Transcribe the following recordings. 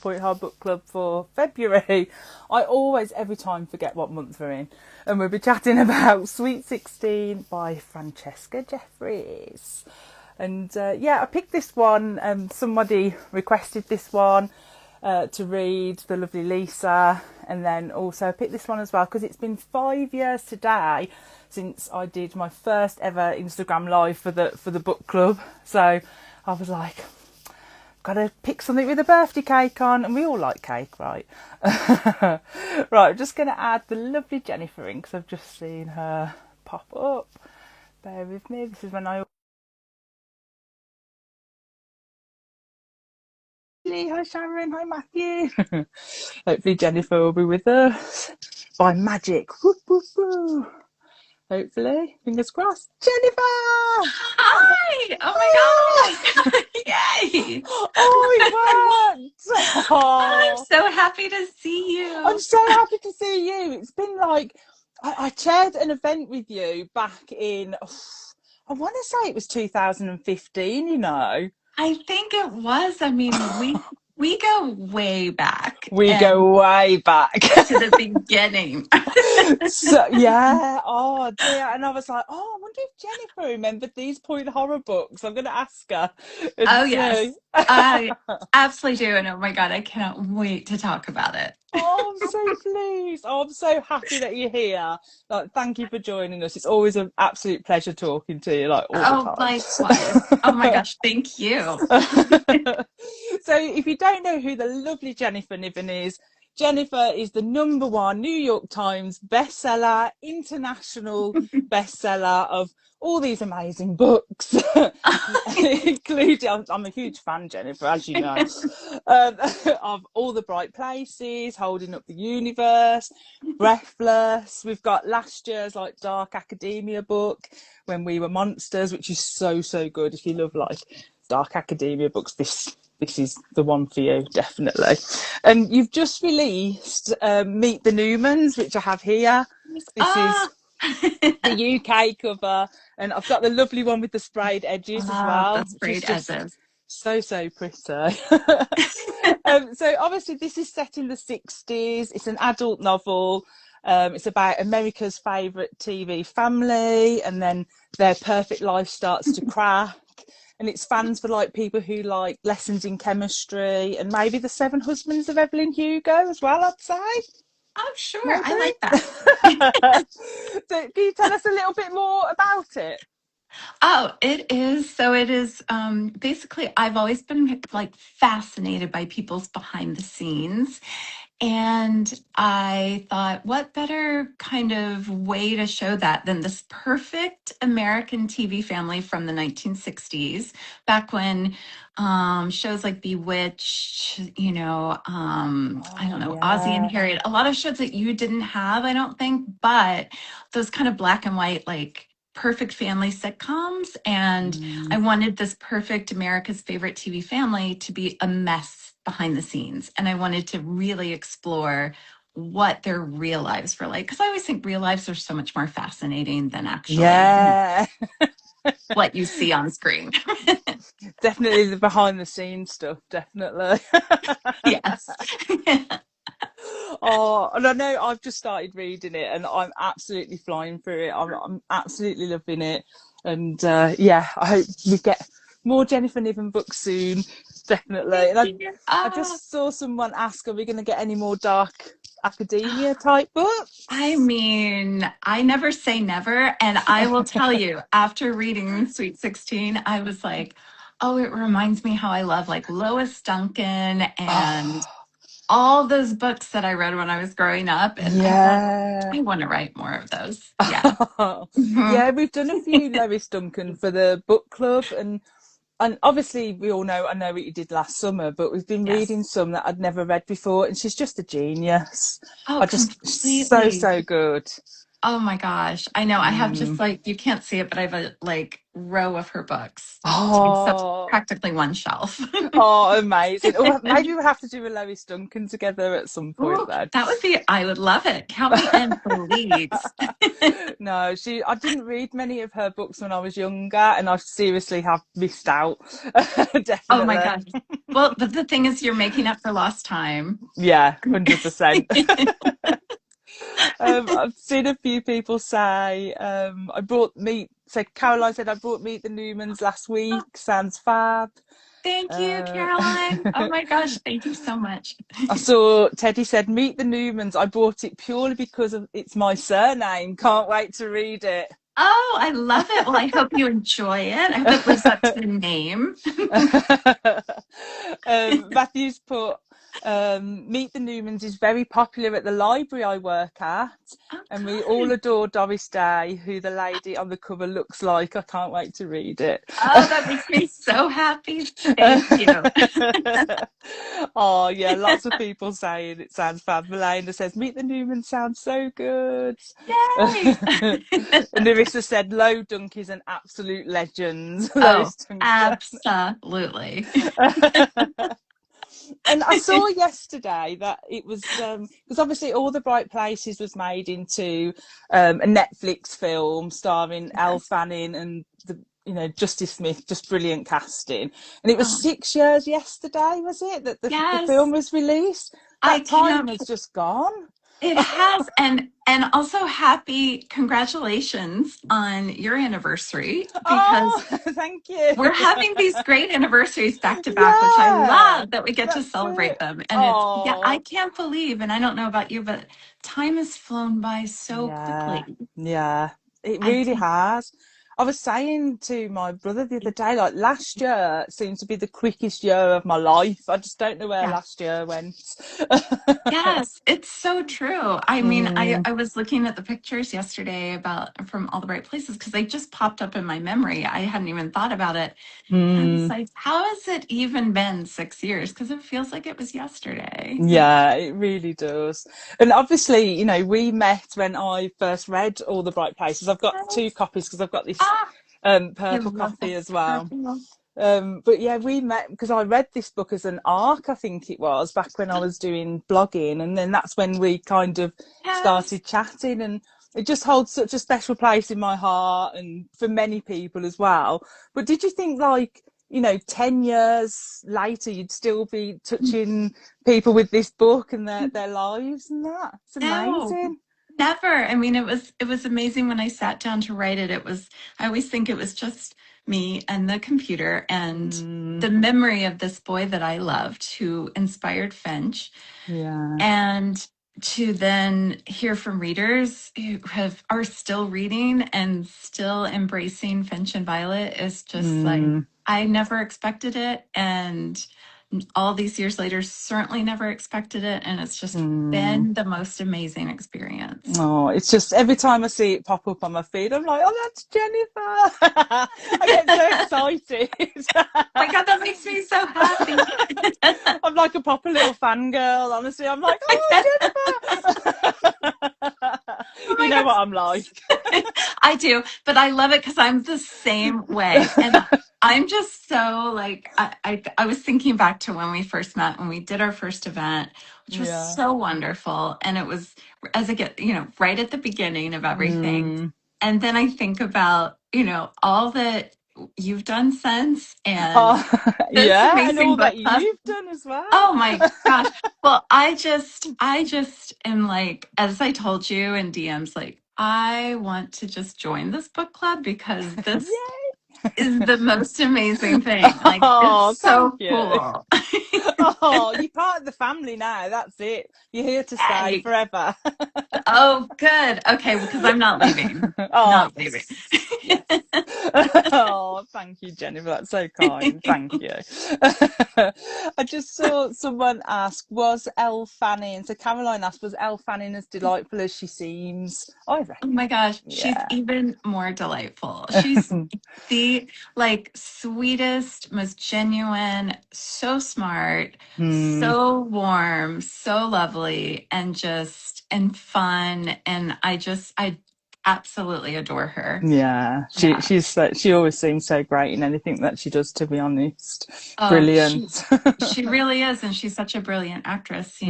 Point Hard Book Club for February. I always, every time, forget what month we're in. And we'll be chatting about Sweet 16 by Francesca Jeffries. And I picked this one. Somebody requested this one to read, the lovely Lisa. And then also I picked this one as well because it's been 5 years today since I did my first ever Instagram live for the book club. So I was like, got to pick something with a birthday cake on, and we all like cake, right? Right, I'm just going to add the lovely Jennifer in because I've just seen her pop up. Bear with me. This is when I... Hi Sharon, hi Matthew. Hopefully Jennifer will be with us by magic. Woo, woo, woo. Hopefully, fingers crossed. Jennifer! Hi! Oh my God! Yay! Oh, it worked! I'm Oh, so happy to see I'm you. so happy to see you. It's been like, I chaired an event with you back in, I want to say it was 2015, you know. I think it was. I mean, we go way back We and go way back. to the beginning. So, yeah, oh dear. And I was like, oh, I wonder if Jennifer remembered these Point Horror books. I'm going to ask her and Oh see. yes, I absolutely do. And oh my God, I cannot wait to talk about it. Oh, I'm so pleased. Oh, I'm so happy that you're here. Like, thank you for joining us. It's always an absolute pleasure talking to you, like all the Oh, time. likewise. Oh my gosh, thank you. So, if you don't know who the lovely Jennifer Niven is, Jennifer is the number one New York Times bestseller, international bestseller of all these amazing books, including, I'm a huge fan, Jennifer, as you know, um, of All the Bright Places, Holding Up the Universe, Breathless. We've got last year's like Dark Academia book, When We Were Monsters, which is so, so good. If you love like Dark Academia books, this is the one for you, definitely. And you've just released Meet the Newmans, which I have here. This is Ah, the UK cover, and I've got the lovely one with the sprayed edges as love well, those which is great just edges. so, so pretty. So obviously this is set in the 60s. It's an adult novel. It's about America's favourite TV family, and then their perfect life starts to crack. And it's fans for like people who like lessons in chemistry and maybe the Seven Husbands of Evelyn Hugo as well, I'd say. Oh, sure. I Maybe. like that. So can you tell us a little bit more about it? Oh, it is. So it is basically I've always been like fascinated by people's behind the scenes. And I thought, what better kind of way to show that than this perfect American TV family from the 1960s, back when shows like Bewitched, I don't Oh know, Ozzie and yeah. Harriet, a lot of shows that you didn't have, I don't think, but those kind of black and white, like perfect family sitcoms. And I Mm. wanted this perfect America's favorite TV family to be a mess behind the scenes. And I wanted to really explore what their real lives were like. Because I always think real lives are so much more fascinating than actually Yeah. what you see on screen. Definitely the behind the scenes stuff, definitely. Yes. Oh, and I know I've just started reading it and I'm absolutely flying through it. I'm absolutely loving it. And I hope we get more Jennifer Niven books soon, definitely. Thank And you. I just saw someone ask, are we going to get any more dark academia type I books? mean, I never say never. And I will tell you, after reading Sweet 16, I was like, oh, it reminds me how I love like Lois Duncan and Oh, all those books that I read when I was growing up. And I thought, yeah. I want to write more of those. Yeah. Mhm. Yeah, we've done a few Lois Duncan for the book club, and obviously we all know, I know what you did last summer, but we've been reading Yes. some that I'd never read before, and she's just a genius. Oh, I just so completely. so good. Oh my gosh. I know. I have just Mm. like, you can't see it, but I have a like row of her books. It takes up Oh, practically one shelf. oh, amazing. Oh, maybe we'll have to do a Lois Duncan together at some point Ooh, then. that would be, I would love it. Count me in, please. No, I didn't read many of her books when I was younger, and I seriously have missed out. Oh my Definitely. gosh. Well, but the thing is, you're making up for lost time. Yeah, 100%. I've seen a few people say, I brought meat. So Caroline said, I brought meet the Newmans last week. Sounds fab. Thank you, Uh, Caroline. Oh my gosh, thank you so much. I saw Teddy said, meet the Newmans. I bought it purely because of it's my surname. Can't wait to read it. Oh, I love it. Well, I hope you enjoy it. I hope it lives up to the name. Matthew's put, Meet the Newmans is very popular at the library I work at, Oh, and we all good. adore Doris Day, who the lady on the cover looks like. I can't wait to read it. Oh, that makes me so happy. Thank you. Oh, yeah, lots of people saying it sounds fab. Melina says, Meet the Newmans sounds so good. Yay. And Nerissa said, Low Dunk is an absolute legend. Oh, Lois Duncan. absolutely. And I saw yesterday that it was because obviously All the Bright Places was made into a Netflix film starring Elle Yes. Fanning and the Justice Smith, just brilliant casting. And it was Oh, 6 years yesterday, was it, that the yes. film was released? I That time can't. has just gone. It has, and also happy congratulations on your anniversary Oh, because thank you. we're having these great anniversaries back to back, which I Yeah, love that we get to that's celebrate it. them. And it's, yeah, I Oh, can't believe, and I don't know about you, but time has flown by so yeah, quickly. yeah, it I really can't, has. I was saying to my brother the other day, like last year seems to be the quickest year of my life. I just don't know where yeah. last year went. Yes, it's so true. I mean, I, Mm, I was looking at the pictures yesterday about from all the right places because they just popped up in my memory. I hadn't even thought about it. And I was mm. like, how has it even been 6 years? Because it feels like it was yesterday. Yeah, it really does. And obviously, we met when I first read All the Bright Places. I've got two Yes. copies because I've got this Ah, I purple love copy that as well. purple. But yeah, we met because I read this book as an ARC, I think it was, back when I was doing blogging. And then that's when we kind of Yes. started chatting. And it just holds such a special place in my heart and for many people as well. But did you think, like, 10 years later, you'd still be touching people with this book and their lives and that? It's No, amazing. never. I mean, it was amazing when I sat down to write it. It was I always think it was just me and the computer and Mm, the memory of this boy that I loved who inspired Finch. yeah. And to then hear from readers who are still reading and still embracing Finch and Violet is just like Mm, I never expected it, and all these years later certainly never expected it, and it's just mm. been the most amazing experience. Oh, it's just every time I see it pop up on my feed, I'm like, oh, that's Jennifer. I get so excited. Oh my god, that makes me so happy. I'm like a proper little fangirl, honestly. I'm like, oh, Jennifer. Oh You my know god. what I'm like. I do, but I love it because I'm the same way. And I'm just so like I was thinking back to when we first met, when we did our first event, which was Yeah. so wonderful. And it was as I get, right at the beginning of everything. Mm. And then I think about, all that you've done since and Oh, this yeah, and amazing all book that club. you've done as well. Oh my gosh. Well, I just am like, as I told you in DMs, like, I want to just join this book club because this is the most amazing thing. Like, it's Oh, thank so you. cool. Oh, you're part of the family now. That's it. You're here to stay Yay. forever. Oh, good. Okay, because I'm not leaving. Oh, Not leaving. Yes. Oh, thank you, Jennifer. That's so kind. Thank you. I just saw someone ask, was Elle Fanning? So Caroline asked, was Elle Fanning as delightful as she seems? I Oh reckon, my gosh, she's yeah. even more delightful. She's the like sweetest, most genuine, so smart, Mm, so warm, so lovely, and just and fun. And I absolutely adore her. yeah. Yeah. She always seems so great in anything that she does, to be honest. Oh, Brilliant. she really is, and she's such a brilliant actress,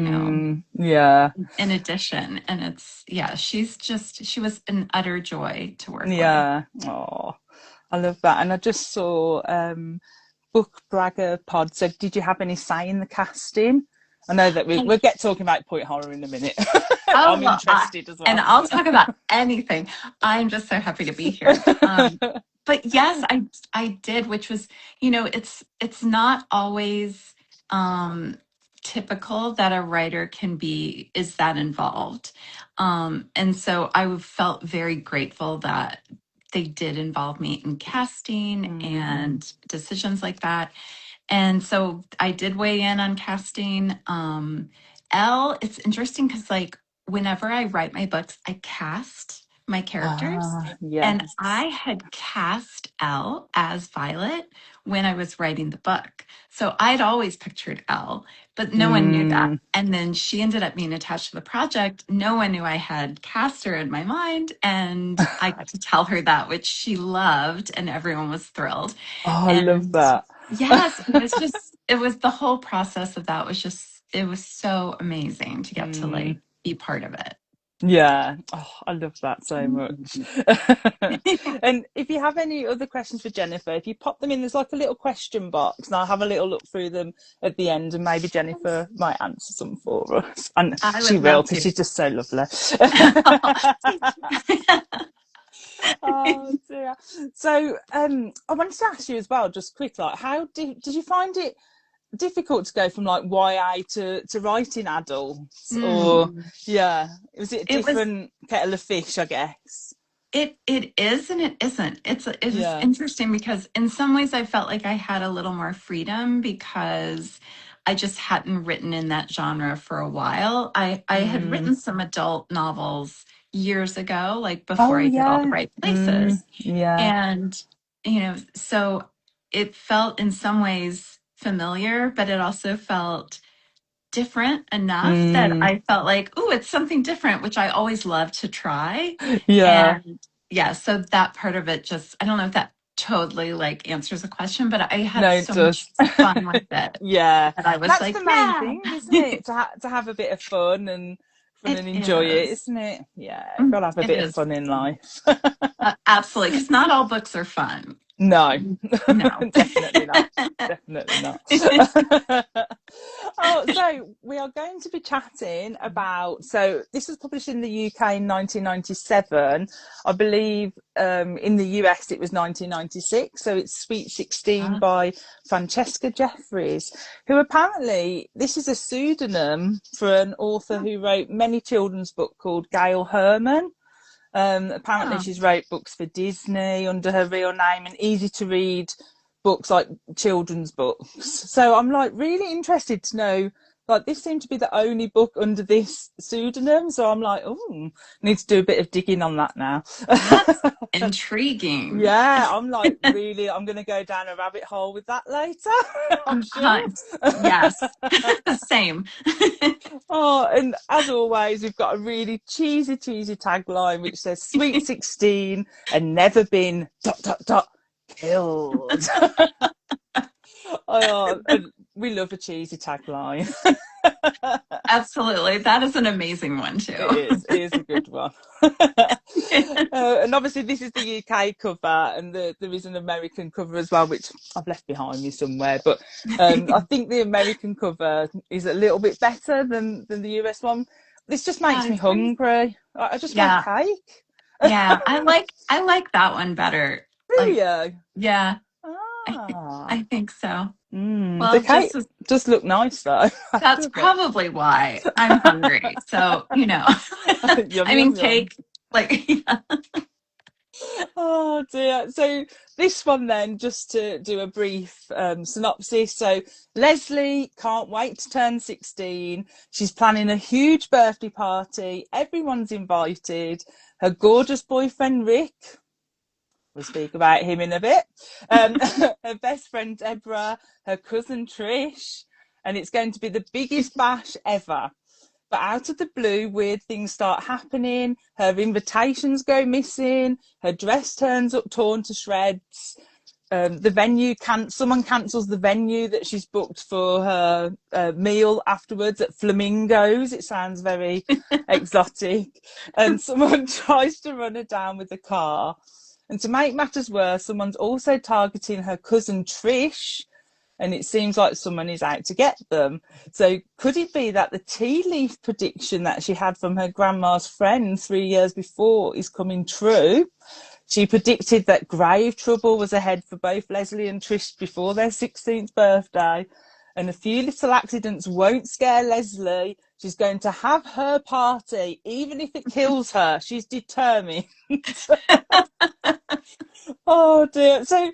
Yeah. in addition. And it's yeah, she was an utter joy to work with. Yeah. Oh, I love that. And I just saw Book Bragger Pod said, did you have any say in the casting? I know that we'll get talking about Point Horror in a minute. Oh, I'm well, interested as and well. I'll talk about anything. I'm just so happy to be here. But yes, I did, which was, it's not always typical that a writer can be is that involved. And so I felt very grateful that they did involve me in casting Mm. and decisions like that. And so I did weigh in on casting. Elle, it's interesting because like whenever I write my books, I cast my characters. Ah, And yes. I had cast Elle as Violet when I was writing the book. So I'd always pictured Elle, but no one knew that. Mm. And then she ended up being attached to the project. No one knew I had cast her in my mind. And I got to tell her that, which she loved, and everyone was thrilled. Oh, I love And that. yes, it was the whole process of that was just, it was so amazing to get to Mm. like be part of it. Yeah. Oh, I love that so much. And if you have any other questions for Jennifer, if you pop them in, there's like a little question box, and I'll have a little look through them at the end, and maybe Jennifer might answer some for us. And I she would will, love because to. she's just so lovely. Oh dear. So, I wanted to ask you as well, just quick, like, how did you find it difficult to go from like YA to writing adults, or Mm. yeah, was it a It was different kettle of fish, I guess? it is and it isn't. It was Yeah. interesting because in some ways I felt like I had a little more freedom because I just hadn't written in that genre for a while. I had Mm. written some adult novels years ago, like before Oh I did All the yeah. Right Places. Yeah. And, so it felt in some ways familiar, but it also felt different enough that Mm. I felt like, oh, it's something different, which I always love to try. Yeah. And yeah, so that part of it just, I don't know if that totally like answers the question, but I No, had it so much does. fun with it Yeah. that I was That's the like, main yeah, thing, isn't it? To have a bit of fun it and enjoy it, is. isn't it? Yeah, Mm, gotta have a it bit of is. fun in life. Absolutely. Because not all books are fun. No, No. definitely not. Definitely not. Oh, so we are going to be chatting about. So this was published in the UK in 1997. I believe in the US it was 1996. So it's Sweet 16 Ah, by Francesca Jeffries, who apparently this is a pseudonym for an author who wrote many children's books called Gail Herman. Apparently, ah. she's wrote books for Disney under her real name and easy to read books like children's books. So I'm like really interested to know. Like this seemed to be the only book under this pseudonym, so I'm like, oh, need to do a bit of digging on that now. That's intriguing. Yeah, I'm like really, I'm gonna go down a rabbit hole with that later. I'm sure. Yes, same. Oh, and as always, we've got a really cheesy tagline which says "Sweet 16 and never been dot dot dot killed." Oh, and we love a cheesy tagline. Absolutely. That is an amazing one, too. It is a good one. And obviously, this is the UK cover, and there is an American cover as well, which I've left behind me somewhere. But I think the American cover is a little bit better than the US one. This just Yeah, makes me hungry. I just want yeah, cake. yeah. I like that one better. Do Like, you? yeah, Ah, I think so. the Well, cake just look nice though. I have to that's admit. probably why I'm hungry. So, Yum I mean, yum yum. cake, like, yeah. Oh dear. So this one then, just to do a brief synopsis. So Leslie can't wait to turn 16. She's planning a huge birthday party. Everyone's invited. Her gorgeous boyfriend Rick, we'll speak about him in a bit. Her best friend Deborah, her cousin Trish, and it's going to be the biggest bash ever. But out of the blue, weird things start happening. Her invitations go missing. Her dress turns up torn to shreds. The venue someone cancels the venue that she's booked for her meal afterwards at Flamingos. It sounds very exotic. And someone tries to run her down with a car. And to make matters worse, someone's also targeting her cousin Trish, and it seems like someone is out to get them. So could it be that the tea leaf prediction that she had from her grandma's friend 3 years before is coming true? She predicted that grave trouble was ahead for both Leslie and Trish before their 16th birthday. And a few little accidents won't scare Leslie. She's going to have her party, even if it kills her. She's determined. Oh dear. So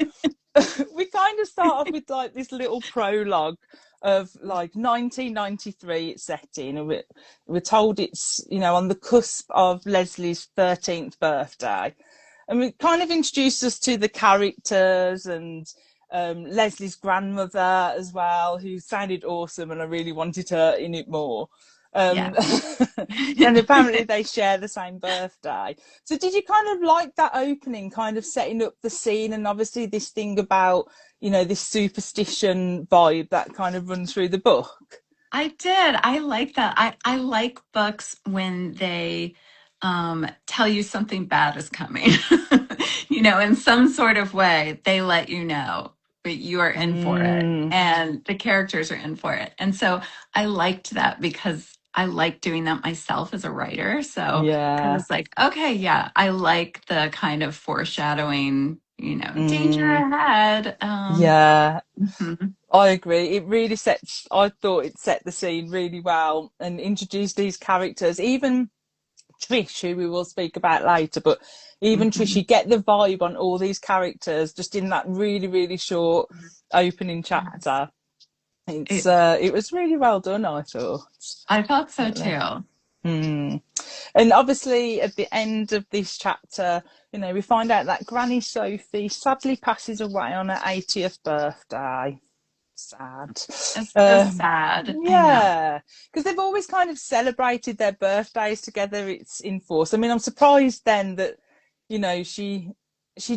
we kind of start off with like this little prologue of like 1993 it's set in, and we're told it's, you know, on the cusp of Leslie's 13th birthday, and we kind of introduced us to the characters and Leslie's grandmother as well, who sounded awesome, and I really wanted her in it more. Yeah. And apparently they share the same birthday. So did you kind of like that opening, kind of setting up the scene, and obviously this thing about, you know, this superstition vibe that kind of runs through the book? I did. I like that. I like books when they tell you something bad is coming. You know, in some sort of way, they let you know, but you are in for it. Mm, And the characters are in for it. And so I liked that because I like doing that myself as a writer. So, because yeah. it's like, okay, yeah, I like the kind of foreshadowing, you know, danger Mm, ahead. yeah. Mhm. I agree. It really sets, I thought it set the scene really well and introduced these characters. Even Trish, who we will speak about later, but even Trish, Mhm. you get the vibe on all these characters just in that really, really short opening Yes. chapter. It, It was really well done, I thought. I thought so Definitely. too. Hmm. And obviously, at the end of this chapter, you know, we find out that Granny Sophie sadly passes away on her 80th birthday. Sad. It's so Um, sad. I know. yeah, because they've always kind of celebrated their birthdays together. It's in force. I mean, I'm surprised then that, you know, she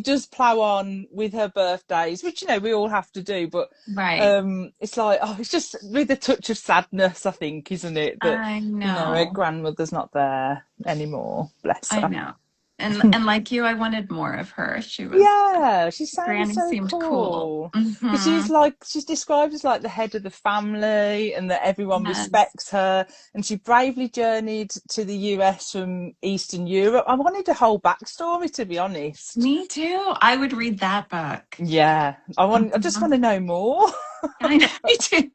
does plow on with her birthdays, which, you know, we all have to do. But Right. it's like, oh, it's just with a touch of sadness, I think, isn't it? That, I you know, her know. grandmother's not there anymore. Bless I her. know. And like you, I wanted more of her. Yeah, she sounds Granny so seemed cool. cool because Hmm. she's described as like the head of the family and that everyone Yes. respects her. And she bravely journeyed to the US from Eastern Europe. I wanted a whole backstory, to be honest. Me too. I would read that book. Yeah, I just want Mhm. to know more. I know. Me too.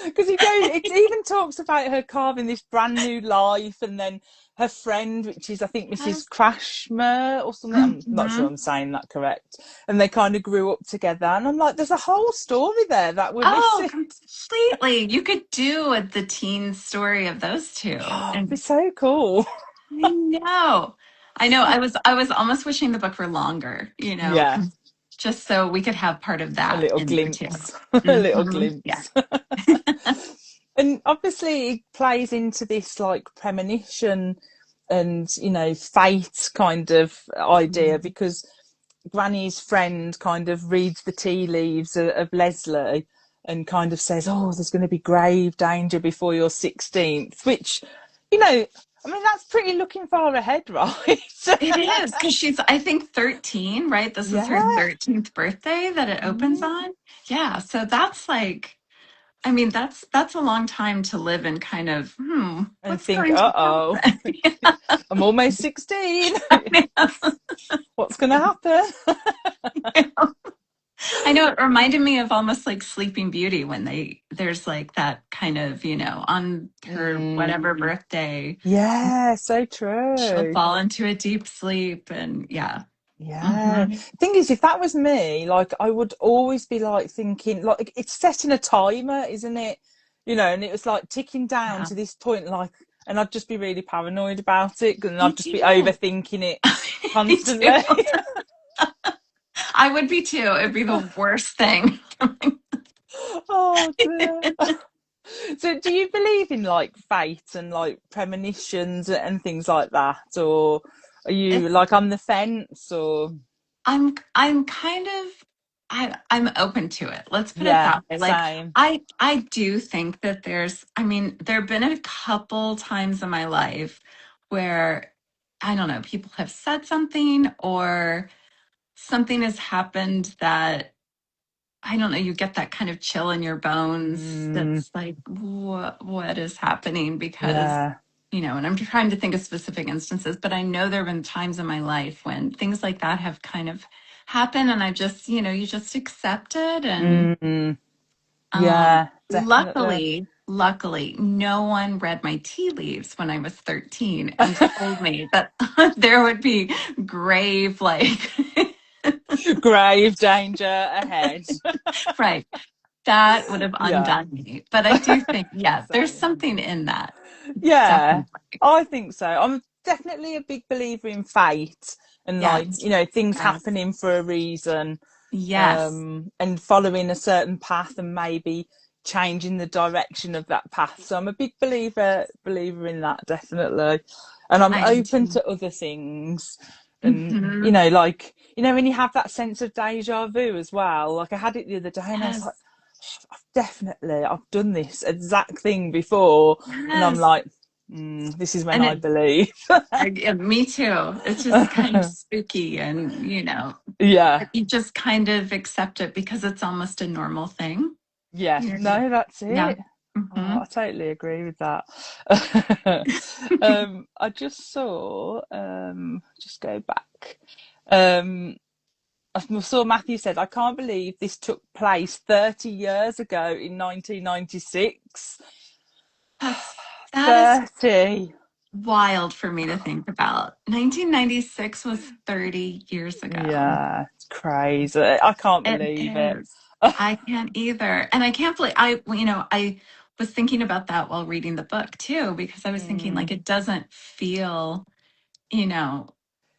Because it even talks about her carving this brand new life, and then her friend, which is I think Mrs. Yes. Crashmer or something. I'm not sure Hmm. I'm saying that correct. And they kind of grew up together, and I'm like, there's a whole story there that we're Oh, missing. completely. You could do the teen story of those two. Oh, it'd be And so cool. I know. I know. I was almost wishing the book were longer, you know, Yeah, just so we could have part of a that little in there too. glimpse, a little Yeah. glimpse. And obviously, it plays into this like premonition and, you know, fate kind of idea, Mhm. because Granny's friend kind of reads the tea leaves of Leslie and kind of says, "Oh, there's going to be grave danger before your 16th," which, you know, I mean, that's pretty looking far ahead, right? It is because she's, I think, 13, right? This is her Yeah. 13th birthday that it opens Mm. on. Yeah. So that's like, I mean, that's a long time to live in kind of, And what's think, going to uh-oh, happen? I'm almost 16. Yeah. What's going to happen? I know it reminded me of almost like Sleeping Beauty when there's like that kind of, on her Mm, whatever birthday, yeah, so she'll true. fall into a deep sleep and yeah. Yeah. Hmm. Thing is, if that was me, like I would always be like thinking, like it's setting a timer, isn't it? And it was like ticking down Yeah. to this point, like, and I'd just be really paranoid about it, and Me I'd just be too. overthinking it Me too. constantly. I would be too. It'd be the worst thing. Oh dear. So, do you believe in like fate and like premonitions and things like that, or are you It's like on the fence, or I'm kind of I'm open to it. Let's put it yeah, that way. Like same. I do think that there have been a couple times in my life where I don't know, people have said something or something has happened that I don't know, you get that kind of chill in your bones Mm, that's like, what is happening? Because, yeah. and I'm trying to think of specific instances, but I know there have been times in my life when things like that have kind of happened and I just, you just accept it. And Mm, yeah, definitely. luckily, no one read my tea leaves when I was 13 and told me that there would be grave, like, Grave danger ahead. right. That would have Yeah, undone me. But I do think, yeah, there's same. something in that. Yeah, Definitely. I think so. I'm definitely a big believer in fate and like, Yes. things Yes. happening for a reason, Yes. and following a certain path and maybe changing the direction of that path. So I'm a big believer in that, definitely. And I'm I am open too. to other things. And Hmm. like, when you have that sense of deja vu as well, like I had it the other day and I was like, Yes. I've done this exact thing before. And I'm Yes. like, this is when And I believe. me too. It's just kind of spooky and, Yeah. but you just kind of accept it because it's almost a normal thing. Yeah, Yeah. no, that's Yeah. it. Oh, Hmm. I totally agree with that. I just saw, just go back. Um, I saw Matthew said, I can't believe this took place 30 years ago in 1996. That is 30. wild for me to think about. 1996 was 30 years ago. Yeah, it's crazy. I can't It believe it. is. I can't either. And I can't believe I was thinking about that while reading the book too, because I was thinking Mm, like it doesn't feel, you know,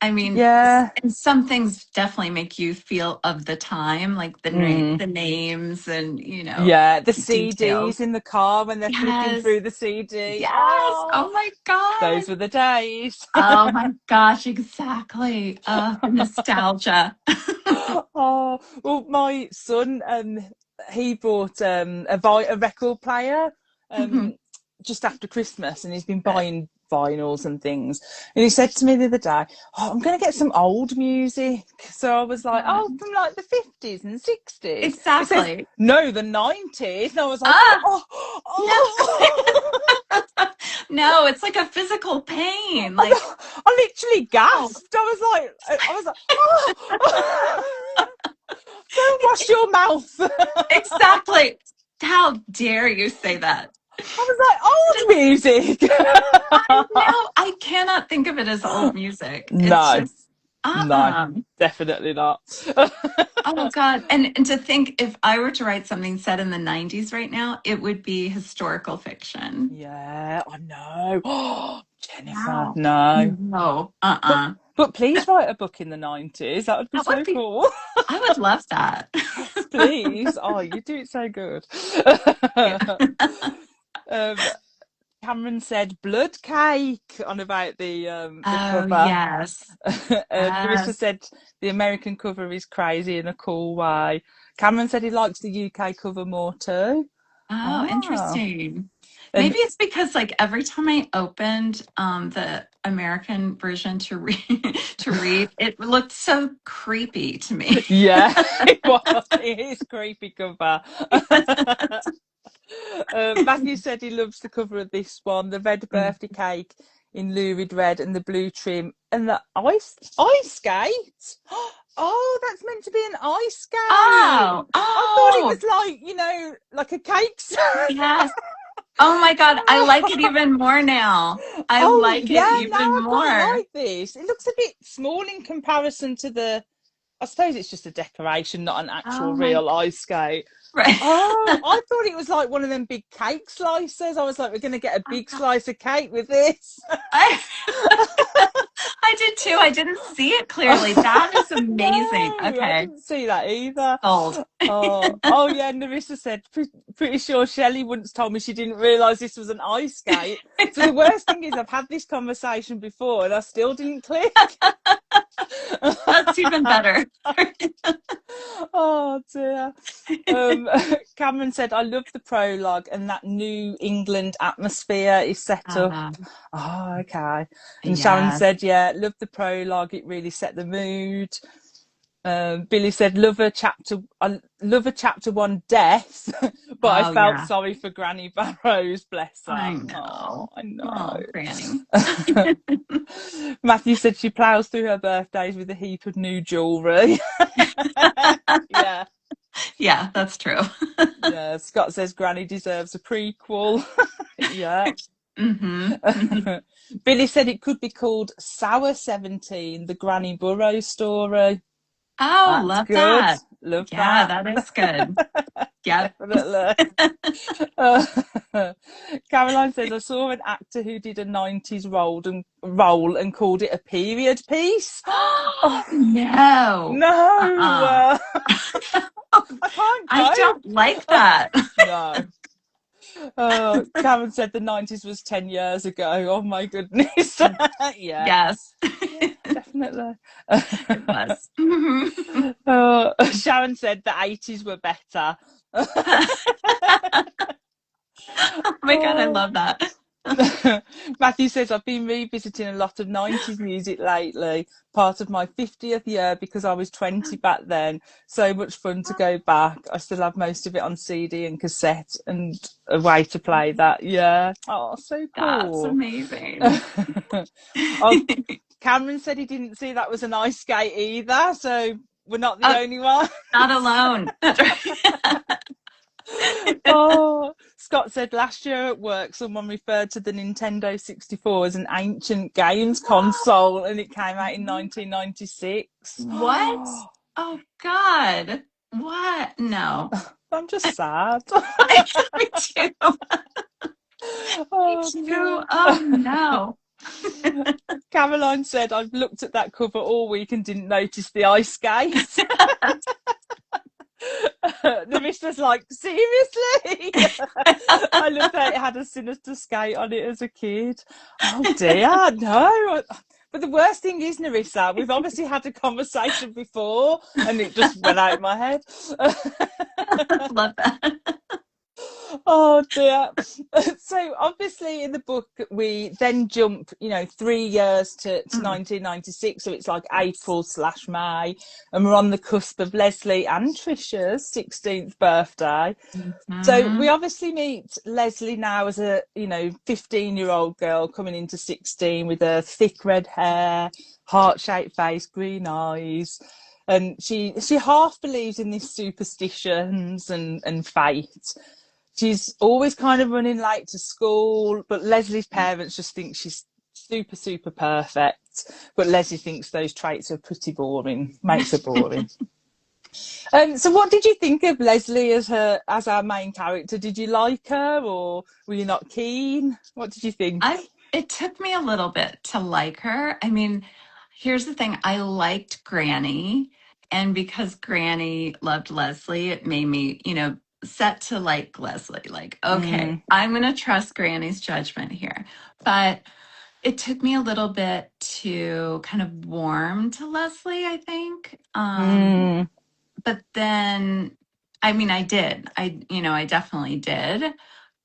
I mean, yeah. and some things definitely make you feel of the time, like Mm, the names and, yeah, the CDs details. in the car when they're flipping Yes. through the CD. Yes. Oh, Oh my God. those were the days. Oh my gosh, exactly. The nostalgia. Oh, well, my son, he bought a record player Mhm. um just after Christmas, and he's been Good. buying vinyls and things. And he said to me the other day, "Oh, I'm going to get some old music." So I was like, "Oh, God. from like the 50s and 60s." He says, Exactly. "No, the 90s." And I was like, Ah, "Oh, no. oh." No, it's like a physical pain. Like, I literally oh, gasped. I was like, "Oh." Go and wash your mouth. exactly. How dare you say that? I was like, old music. I know. I cannot think of it as old music. It's No, just, no, uh-uh. definitely not. Oh God. And to think if I were to write something set in the 90s right now, it would be historical fiction. Yeah, I know. Jennifer, Wow. no. No. But Uh-uh. but please write a book in the 90s. That would be That would so be, cool. I would love that. Yes, please. Oh, you do it so good. um, Cameron said blood cake on about the Oh, cover. yes. Larissa Yes. said the American cover is crazy in a cool way. Cameron said he likes the UK cover more too. Oh, Oh, interesting. and Maybe it's because like every time I opened the American version to read, it looked so creepy to me. yeah, it was. It is creepy cover. Matthew said he loves the cover of this one, the red birthday cake in lurid red and the blue trim and the ice skate. Oh, that's meant to be an ice skate. Oh, I thought it oh, was like, like a cake. yes. Oh my God, I like it even more now. I Oh, like it yeah, no, even I quite more. like this. It looks a bit small in comparison to I suppose it's just a decoration, not an actual Oh my, real ice skate. right. Oh, I thought it was like one of them big cake slices. I was like, we're going to get a big slice of cake with this. I, I did too. I didn't see it clearly. That is No, amazing. I Okay. didn't see that either. Sold. Oh yeah, Narissa said, pretty sure Shelley once told me she didn't realise this was an ice skate. So the worst thing is I've had this conversation before and I still didn't click. That's even better. Oh dear. Cameron said, I love the prologue and that New England atmosphere is set up. Uh, Oh, okay. And Sharon yes. said, yeah, love the prologue. It really set the mood. Billy said, I love a chapter one death, but I Oh felt yeah. sorry for Granny Barrows, bless I her. Oh, know. I Oh, know. Granny. Matthew said she plows through her birthdays with a heap of new jewellery. Yeah. Yeah, that's true. Yeah, Scott says Granny deserves a prequel. Yeah. Mm-hmm. Billy said it could be called Sour 17, the Granny Burrows story. Oh, That's love good. that. Love Yeah, that. that is good. Yep. Definitely. Uh, Caroline says, I saw an actor who did a 90s role and called it a period piece. Oh, No. no. Uh-uh. I can't I don't like cope. that. No. Karen said the 90s was 10 years ago. Oh my goodness. Yeah, Yes, yeah, definitely. it was. Mhm. Sharon said the 80s were better. Oh my God, I Oh. love that. Matthew says, I've been revisiting a lot of 90s music lately, part of my 50th year because I was 20 back then. So much fun to go back. I still have most of it on CD and cassette and a way to play that. Yeah. Oh, so That's cool. amazing. Oh, Cameron said he didn't see that was an ice skate either. So we're not the Oh, only one. not alone. That's right. Oh, Scott said last year at work, someone referred to the Nintendo 64 as an ancient games console and it came out in 1996. What? Oh God. What? No. I'm just sad. Me too. Me Oh, too. dear. Oh no. Caroline said, I've looked at that cover all week and didn't notice the ice skate. The mistress like, seriously? I loved that it had a sinister skate on it as a kid. Oh dear, no. But the worst thing is, Narissa, we've obviously had a conversation before and it just went out of my head. Love that. Oh dear. So obviously in the book we then jump, 3 years to Mm, 1996. So it's like April/May, and we're on the cusp of Leslie and Trisha's 16th birthday. So we mhm. obviously meet Leslie now as a, 15-year-old girl coming into 16 with her thick red hair, heart-shaped face, green eyes. And she half believes in these superstitions and fate. She's always kind of running late to school, but Leslie's parents just think she's super, super perfect. But Leslie thinks those traits are pretty boring, makes her boring. So what did you think of Leslie as our main character? Did you like her or were you not keen? What did you think? I It took me a little bit to like her. I mean, here's the thing. I liked Granny, and because Granny loved Leslie, it made me, set to like Leslie. Like, okay, Mm, I'm going to trust Granny's judgment here. But it took me a little bit to kind of warm to Leslie, I think. mm, But then, I mean, I did. I definitely did.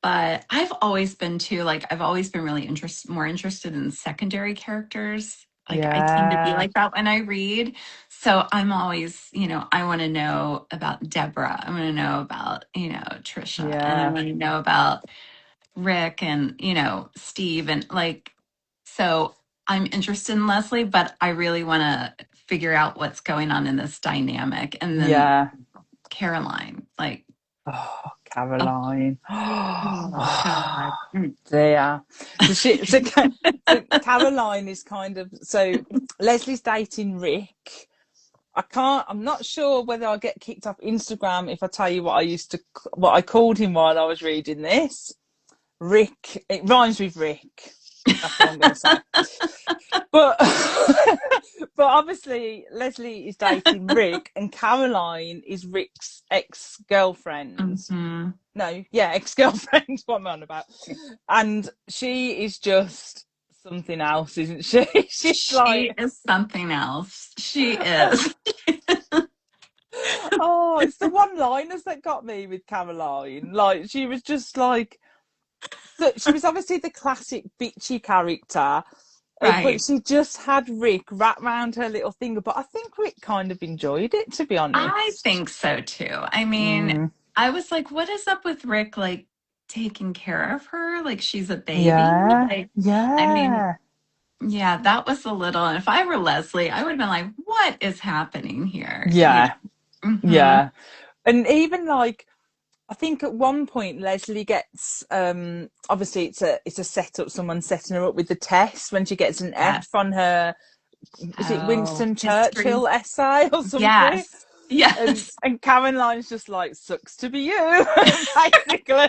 But I've always been too, like, I've always been really more interested in secondary characters. Like, I tend to be yeah, like that when I read. So I'm always, I want to know about Deborah. I want to know about, Trisha. And I yeah, want to know about Rick and, Steve. And like, so I'm interested in Leslie, but I really want to figure out what's going on in this dynamic. And then Yeah. Caroline, like, Oh, oh, Caroline. oh God. Mm. Dear. So Caroline is kind of, so Leslie's dating Rick. I'm not sure whether I'll get kicked off Instagram if I tell you what I called him while I was reading this. Rick, it rhymes with Rick. That's what I'm going to say. But but obviously Leslie is dating Rick, and Caroline is Rick's ex-girlfriend. Mm-hmm. No, yeah, ex-girlfriend. What am I on about? And she is just something else, isn't she? She's She like, is something else. She is. oh, it's the one-liners that got me with Caroline. Like, she was just like, so she was obviously the classic bitchy character, but Right. she just had Rick wrapped around her little finger. But I think Rick kind of enjoyed it, to be I honest. think so too. I mean, Mm, I was like, what is up with Rick, like, taking care of her like she's a baby? yeah, Like, I mean, yeah, yeah, that was a little. And if I were Leslie, I would have been like, what is happening here? You yeah, know? Mm-hmm. yeah. And even like, I think at one point Leslie gets obviously it's a setup, someone setting her up with the test when she gets an Yes. F on her, is it Oh, Winston history. Churchill essay or something? Yes. Yes. And Caroline's just like, sucks to be you, basically,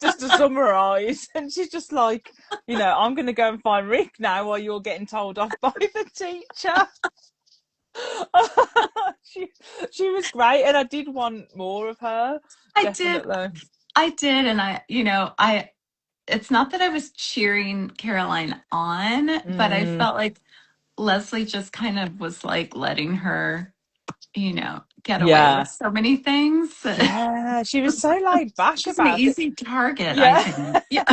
just to summarise. And she's just like, I'm going to go and find Rick now while you're getting told off by the teacher. she, she was great, and I did want more of her, I did. definitely. I did. And it's not that I was cheering Caroline on, but I Mm, felt like Leslie just kind of was like letting her, get away with yeah. so many things. Yeah, she was so laid back She's an about it. easy target, I Yeah. think. Yeah.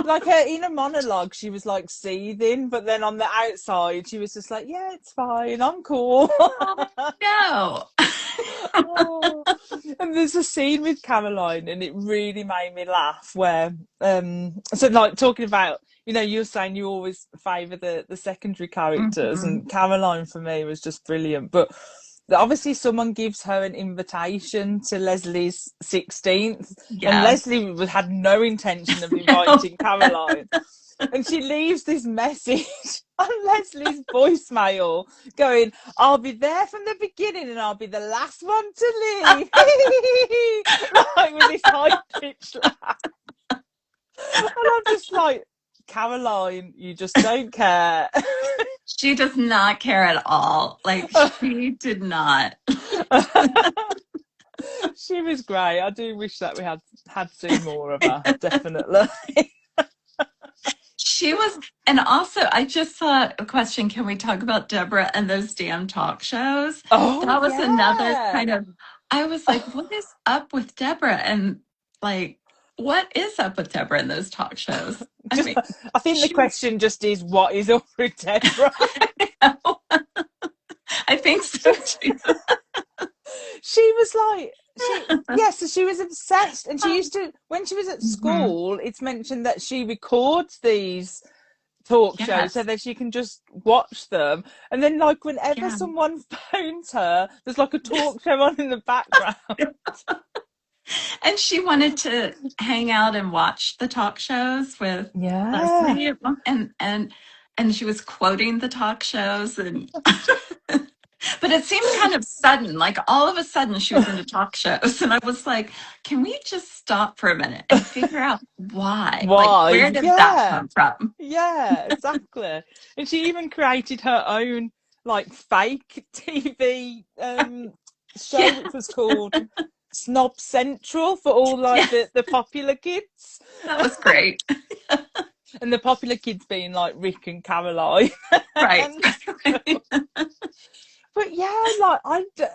Like her inner monologue, she was like seething, but then on the outside, she was just like, "Yeah, it's fine, I'm cool." Oh, no. Oh. And there's a scene with Caroline, and it really made me laugh. Where, so like talking about, you're saying you always favour the secondary characters, Mhm. and Caroline for me was just brilliant. But obviously, someone gives her an invitation to Leslie's 16th, and Yes. Leslie had no intention of No. inviting Caroline. And she leaves this message on Leslie's voicemail going, "I'll be there from the beginning and I'll be the last one to leave." Like with this high pitched laugh. And I'm just like, Caroline, you just don't care. She does not care at all. Like, she did not. She was great. I do wish that we had seen more of her, definitely. She was, and also, I just saw a question. Can we talk about Deborah and those damn talk shows? Oh That was another yeah. kind of, I was like, what is up with Deborah? And like, what is up with Deborah in those talk shows? I Just mean, I think the she was, question just is, what is up with Deborah? I think so too. She was like, yes, so she was obsessed, and she used to, when she was at Mhm. school, it's mentioned that she records these talk shows so Yes. that she can just watch them, and then like whenever Yeah. someone phones her, there's like a talk show on in the background. And she wanted to hang out and watch the talk shows with Yeah. Leslie, and she was quoting the talk shows, and but it seemed kind of sudden. Like, all of a sudden she was into talk shows, and I was like, can we just stop for a minute and figure out why? Like, Why? where did that Yeah. come from? Yeah, exactly. And she even created her own like fake TV show, Yeah. which was called Snob Central, for all like Yes, the popular kids. that was great. And the popular kids being like Rick and Caroline. Right. And but yeah, like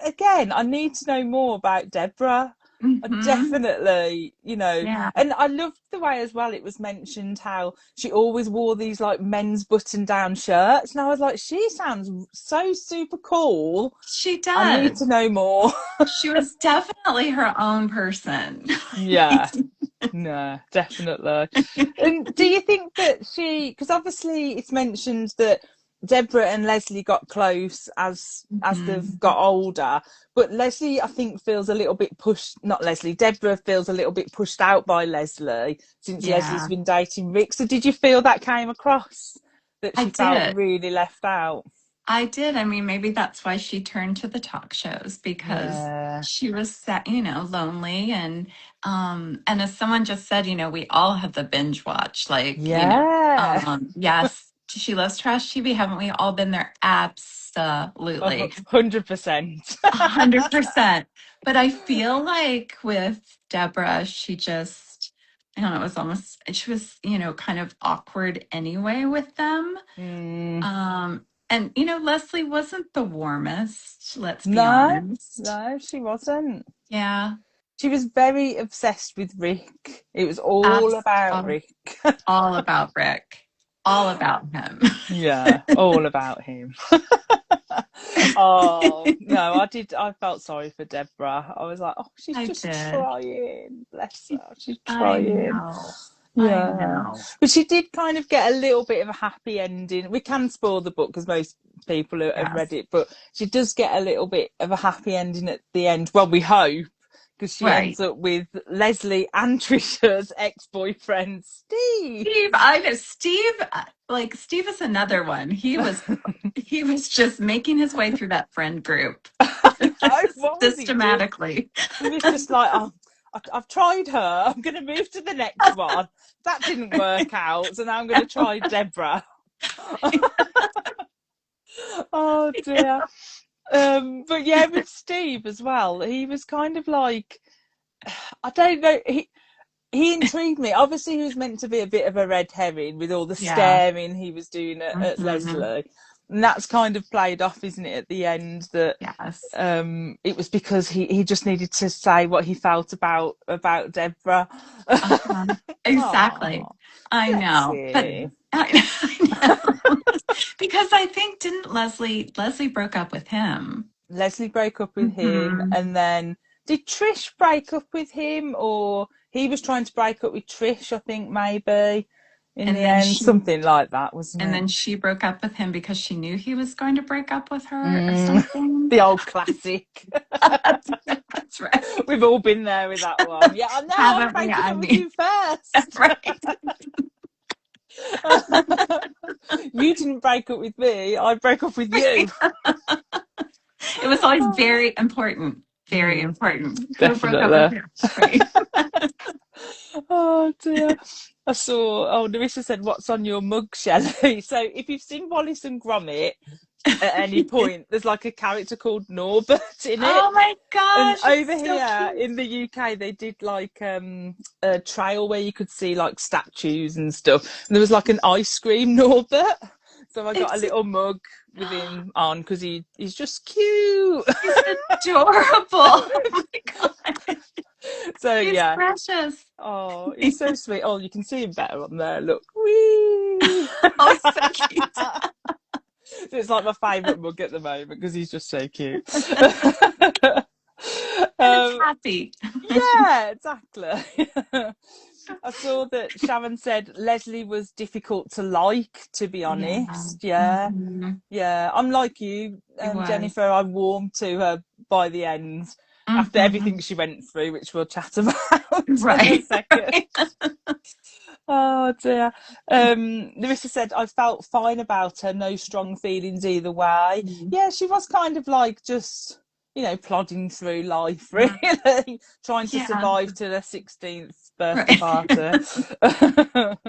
again, I need to know more about Deborah. I Hmm. definitely, Yeah. and I loved the way as well it was mentioned how she always wore these like men's button-down shirts, and I was like, she sounds so super cool. She I need does. to know more. She was definitely her own person. Yeah, no, definitely. And do you think that she, because obviously it's mentioned that Deborah and Leslie got close as they've Mhm. got older, but Leslie, I think, feels a little bit pushed. Not Leslie, Deborah feels a little bit pushed out by Leslie since Leslie's Yeah, been dating Rick. So, did you feel that came across that I she felt did. really left out? I did. I mean, maybe that's why she turned to the talk shows because Yeah, she was lonely and as someone just said, we all have the binge watch. Like, yeah, yes, she loves trash TV. Haven't we all been there? Absolutely. 100%. 100%. But I feel like with Deborah, she just, I don't know, it was almost, she was, kind of awkward anyway with them. Mm, And Leslie wasn't the warmest, let's be no, honest. no, she wasn't. Yeah. She was very obsessed with Rick. It was all Abs about all, Rick. all about Rick. All about him. Yeah, all about him. Oh no, I did. I felt sorry for Deborah. I was like, oh, she's I just did. trying. Bless her, she's I trying. know. I Yeah, know. but she did kind of get a little bit of a happy ending. We can spoil the book because most people have read Yes. it, but she does get a little bit of a happy ending at the end. Well, we hope, because she ends Right. up with Leslie and Trisha's ex-boyfriend, Steve. Steve, I know Steve, Steve is another one. He was just making his way through that friend group No, what was he doing? systematically. He was just like, oh, I've tried her. I'm going to move to the next one. That didn't work out. So now I'm going to try Deborah. Oh, dear. But yeah, with Steve as well, he was kind of like, I don't know. He intrigued me. Obviously, he was meant to be a bit of a red herring with all the Yeah. staring he was doing at Hmm. Leslie. And that's kind of played off, isn't it, at the end, that Yes. it was because he just needed to say what he felt about Deborah. Uh-huh. Exactly. Oh, I bless know. But him. I know. Because I think didn't Leslie broke up with him. Leslie broke up with him, Hmm. and then did Trish break up with him, or he was trying to break up with Trish? I think maybe in the And then end, she something like that, wasn't and it? then she broke up with him because she knew he was going to break up with her or Mm, something. the old classic. That's right. We've all been there with that one. Yeah, I know. I'm Haven't we? breaking I up with mean, you first. right. You didn't break up with me. I broke up with you. Right. It was always very important. Very Mm, important. Who broke up with definitely. who? Right. Oh dear. I saw. Oh, Nerissa said, "What's on your mug, Shelley?" So, if you've seen Wallace and Gromit at any point, there's like a character called Norbert in it. Oh my And gosh, over it's so here cute. in the UK, they did like a trail where you could see like statues and stuff. And there was like an ice cream Norbert. So I got a It's little mug with him on because he's just cute. he's adorable. Oh my god. So He's yeah. precious. Oh, he's so sweet. Oh, you can see him better on there. Look. Whee! Oh, he's so cute. So it's like my favourite mug at the moment because he's just so cute. And it's um, happy. yeah, exactly. I saw that Sharon said Leslie was difficult to like, to be Yeah. honest. Yeah, Hmm. yeah. I'm like you, He was. Jennifer. I warmed to her by the end after Hmm. everything she went through, which we'll chat about in a Right. second. Oh dear. Larissa said, I felt fine about her, no strong feelings either way. Mhm. Yeah, she was kind of like just, plodding through life, really, trying to Yeah. survive to their 16th birthday Right. party.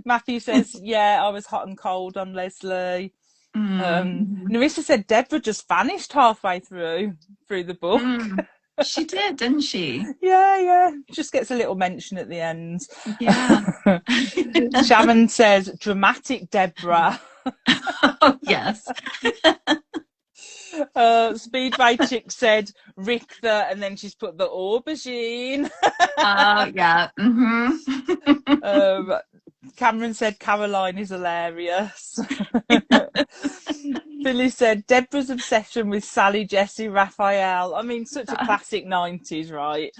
Matthew says, yeah, I was hot and cold on Leslie. Mm-hmm. Narissa said Deborah just vanished halfway through the book. Mm. She did, didn't she? Yeah, yeah. Just gets a little mention at the end. Yeah. Sharon says, dramatic Deborah. Oh, yes. Speedway Chick said, Richter, and then she's put the aubergine. Oh, yeah. Hmm. um, Cameron said, Caroline is hilarious. Billy said, Deborah's obsession with Sally, Jesse, Raphael. I mean, such a classic 90s, right?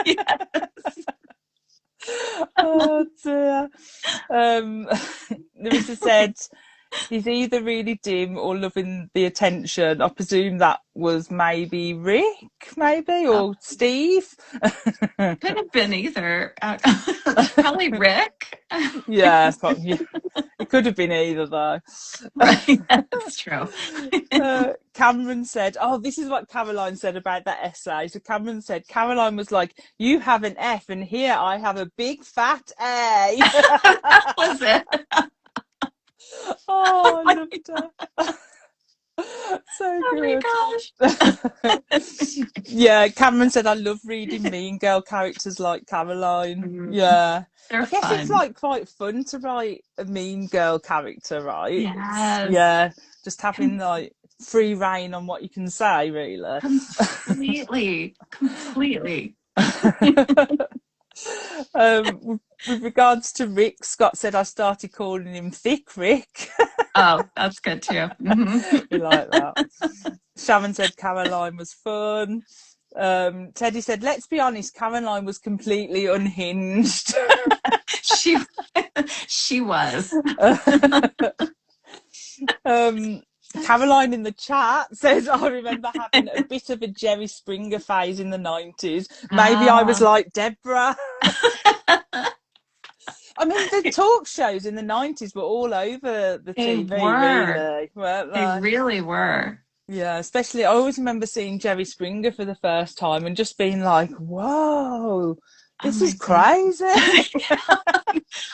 Yes. Oh dear. Larissa said, He's either really dim or loving the attention. I presume that was maybe Rick, maybe, Oh, or Steve. could have been either. Probably Rick. Yeah, it could have been either though. Right, that's true. Cameron said, "Oh, this is what Caroline said about that essay." So Cameron said, "Caroline was like, you have an F, and here I have a big fat A." That was it. Oh, I loved her. So Oh my good. gosh. Yeah, Cameron said, "I love reading Mean Girl characters like Caroline." Mm, Yeah. they're I guess it's fun. like quite fun to write a Mean Girl character, right? It's, Yes. yeah, just having like free reign on what you can say, really. Completely. Completely. With regards to Rick, Scott said I started calling him Thick Rick. Oh, that's good too. Hmm. We like that. Sharon said Caroline was fun. Teddy said, let's be honest, Caroline was completely unhinged. She she was. um, Caroline in the chat says, I remember having a bit of a Jerry Springer phase in the 90s. Maybe I was Ah. like Deborah. I mean, the talk shows in the 90s were all over the They TV, were. really, weren't They they? really were. Yeah, especially I always remember seeing Jerry Springer for the first time and just being like, whoa, Oh this is my God. crazy.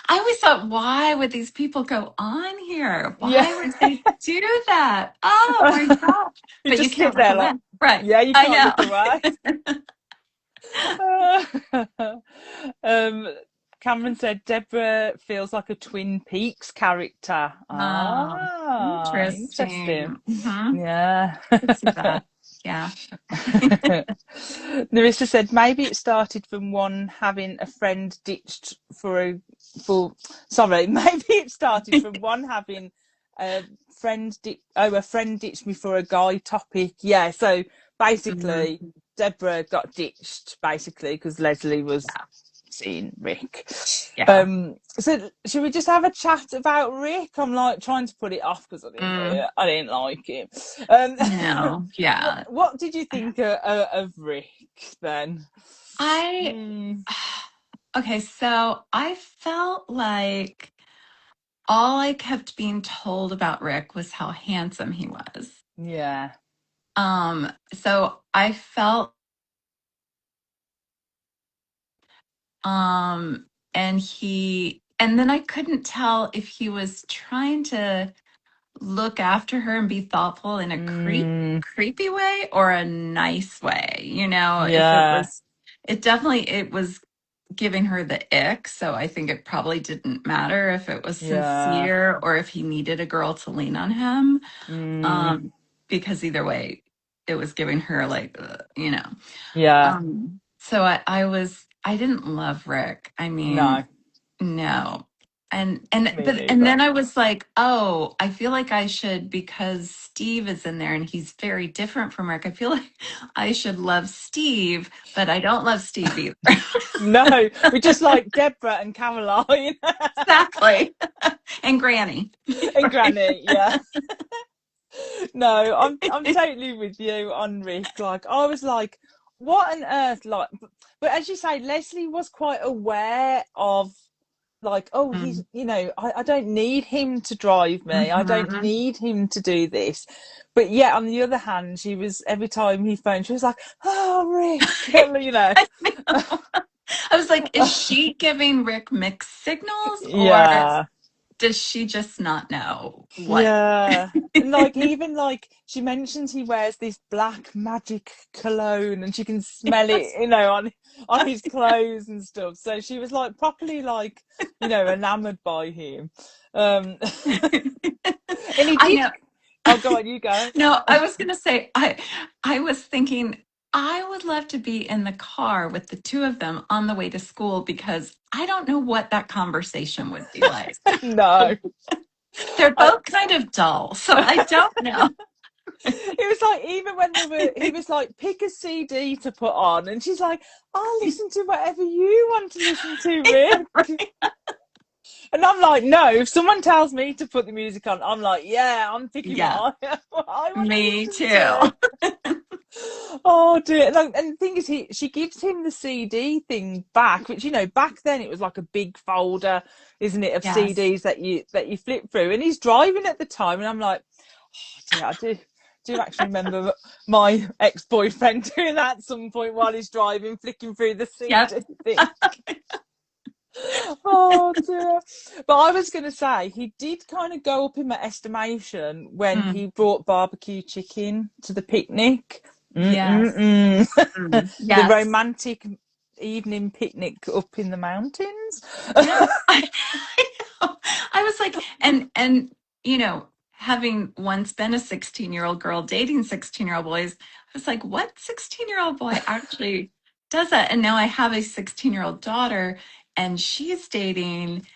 I always thought, why would these people go on here? Yeah, Why would they do that? Oh my God. you But you just sit can't look there like, away. Right. yeah, you I can't know. look away. um, Cameron said Deborah feels like a Twin Peaks character. Oh, Ah, interesting. interesting. Hmm. Yeah. Could see that. Yeah. Narissa said maybe it started from one having a friend ditched for sorry, maybe it started from one having a a friend ditched me for a guy topic. Yeah, so Mhm. basically Deborah got ditched basically because Leslie was Yeah. seeing Rick. Yeah. So should we just have a chat about Rick? I'm like trying to put it off because Mm, I didn't like him. Um, no. Yeah. what did you think of Rick then? I, Mm, okay, so I felt like all I kept being told about Rick was how handsome he was. yeah. So I felt, um, and then I couldn't tell if he was trying to look after her and be thoughtful in a Mm, creepy way or a nice way. If yeah. it was giving her the ick. So I think it probably didn't matter if it was Yeah. sincere or if he needed a girl to lean on him. Mm, Because either way, it was giving her like, yeah. So I didn't love Rick. I No, mean, no. me And neither. then I was like, oh, I feel like I should, because Steve is in there and he's very different from Rick. I feel like I should love Steve, but I don't love Steve either. No, we just like Deborah and Caroline Exactly. And Granny. and Right. Granny. Yeah. No, I'm totally with you on Rick. Like I was like, what on earth? Like, but as you say, Leslie was quite aware of like, oh, he's, Mm. I don't need him to drive me. I don't Mhm. need him to do this. But yet, on the other hand, she was every time he phoned, she was like, oh, Rick, I know. I was like, is she giving Rick mixed signals, or Yeah. does she just not know what? Yeah. And like even like she mentions he wears this black magic cologne and she can smell it, on his clothes and stuff. So she was like properly like, enamored by him. And he I did know. oh go on, you go. No, I was gonna say I was thinking I would love to be in the car with the two of them on the way to school, because I don't know what that conversation would be like. No. They're I both kind of dull, so I don't know. it was like even when he was like pick a CD to put on and she's like, I'll listen to whatever you want to listen to, Rick. And I'm like, no, if someone tells me to put the music on, I'm like, yeah, I'm picking Yeah, what I want to me listen too. to. Oh dear. And the thing is, she gives him the CD thing back, which, back then it was like a big folder, isn't it, of Yes. CDs that you flip through. And he's driving at the time, and I'm like, oh dear, I do actually remember my ex-boyfriend doing that at some point while he's driving, flicking through the Yep. CD thing. Oh dear. But I was going to say, he did kind of go up in my estimation when Mm, he brought barbecue chicken to the picnic. yes. Mm-mm-mm. The Yes. romantic evening picnic up in the mountains. Yeah. I was like, having once been a 16-year-old girl dating 16-year-old boys, I was like, what 16-year-old boy actually does that? And now I have a 16-year-old daughter and she's dating,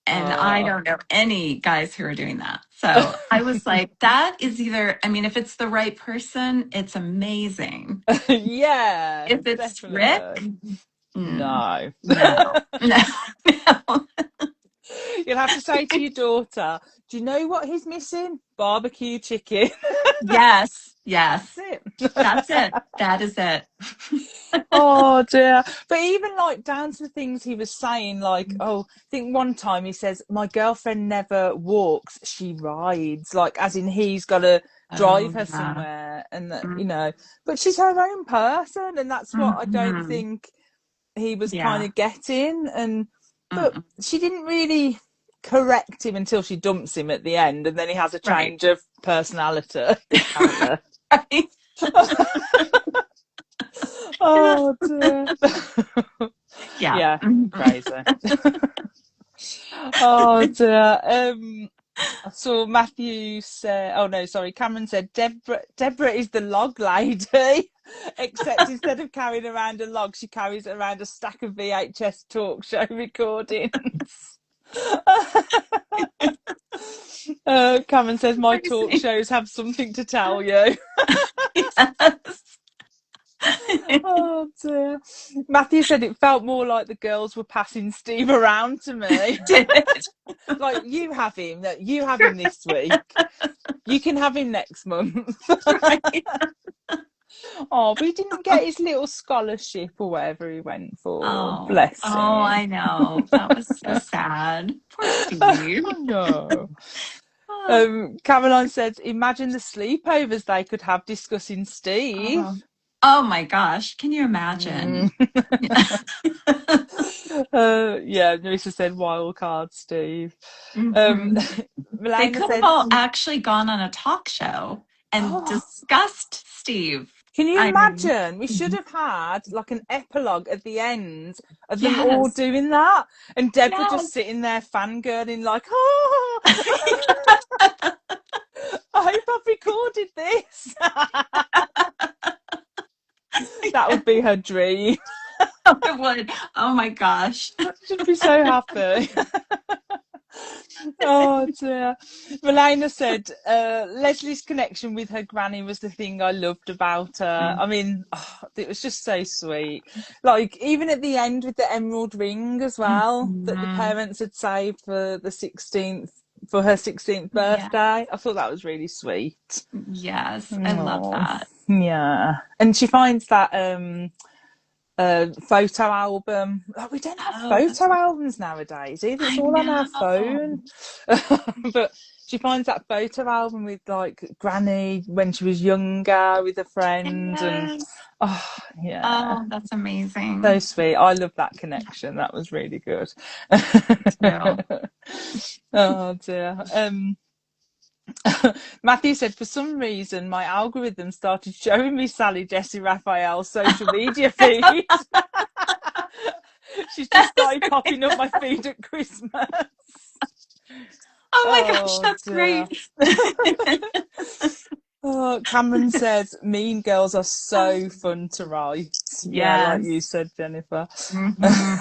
and I Oh. don't know any guys who are doing that. So I was like, that is either, I mean, if it's the right person, it's amazing. Yeah, If it's Rick, definitely. mm, No. no, no, no. You'll have to say to your daughter, do you know what he's missing? Barbecue chicken. Yes, yes. That's That's it. it. That is it. Oh dear. But even like down to the things he was saying, like, oh, I think one time he says, my girlfriend never walks, she rides. Like, as in he's got to drive Oh, her yeah. somewhere and that, Mm, but she's her own person. And that's what I don't mhm. think he was kind Yeah. of getting. But Mm-mm. she didn't really correct him until she dumps him at the end. And then he has a Right. change of personality, apparently. Right. Oh dear. Yeah. Yeah, Mhm. crazy. Oh dear. I saw Matthew say, oh no, sorry, Cameron said Deborah is the log lady, except instead of carrying around a log, she carries around a stack of VHS talk show recordings. Cameron says my talk Crazy. shows have something to tell you. Yes. Oh dear. Matthew said it felt more like the girls were passing Steve around to me. Did it. Like, you have him this week. You can have him next month. Right. Oh, but he didn't get his little scholarship or whatever he went for. Oh, Bless oh, him. I know. That was so sad. Poor Steve. Oh no. Oh, Caroline said, imagine the sleepovers they could have discussing oh, Steve. oh my gosh. Can you Mm. imagine? Yeah, Marissa said wild card Steve. Um, Mhm. They Melina could have said, all actually gone on a talk show and oh, discussed Steve. can you I mean, imagine? We should have had like an epilogue at the end of them all yes, doing that, and Deborah just yes. sitting there fangirling, like, oh, I hope I've recorded this. That would be her dream. It would. Oh my gosh. She'd be so happy. Oh dear. Melina said Leslie's connection with her granny was the thing I loved about her. I mean, it was just so sweet. Like, even at the end with the emerald ring as well, that the Mhm. parents had saved for the 16th, for her 16th Yeah. birthday. I thought that was really sweet. Yes, I love Oh, that. yeah. And she finds that photo album. Like, we don't have Oh, that's photo right. albums nowadays either. It's I all on our know. phone. But she finds that photo album with like Granny when she was younger with a friend, and Yes. oh yeah, Oh, that's so amazing. sweet. I love that connection. That was really good. Too. Oh dear. Matthew said, for some reason, my algorithm started showing me Sally Jesse Raphael's social media feed. She's just That's started popping up great. my feed at Christmas. Oh my gosh, Oh that's dear. great. Oh, Cameron said, Mean Girls are so fun to write. Yeah, like you Yes. said, Jennifer. Hmm.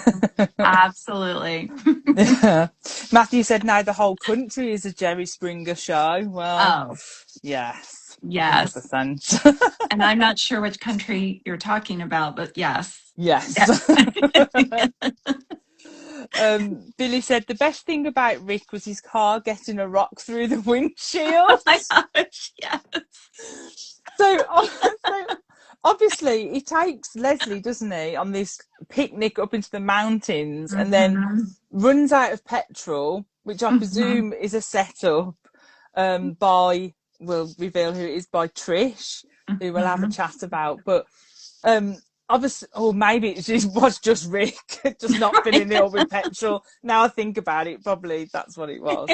Absolutely. Yeah. Matthew said, now the whole country is a Jerry Springer show. Well, Oh, yes, yes. 100%. And I'm not sure which country you're talking about, but yes. Yes. Yeah. Billy said the best thing about Rick was his car getting a rock through the Oh windshield. my gosh, yes. So obviously he takes Leslie, doesn't he, on this picnic up into the mountains, and then Mm-hmm. runs out of petrol, which I Mm-hmm. presume is a setup by, we'll reveal who it is, by Trish, who we'll have a Mm-hmm. chat about. But obviously, or maybe it was just Rick, just not filling it up with petrol. Now I think about it, probably that's what it was.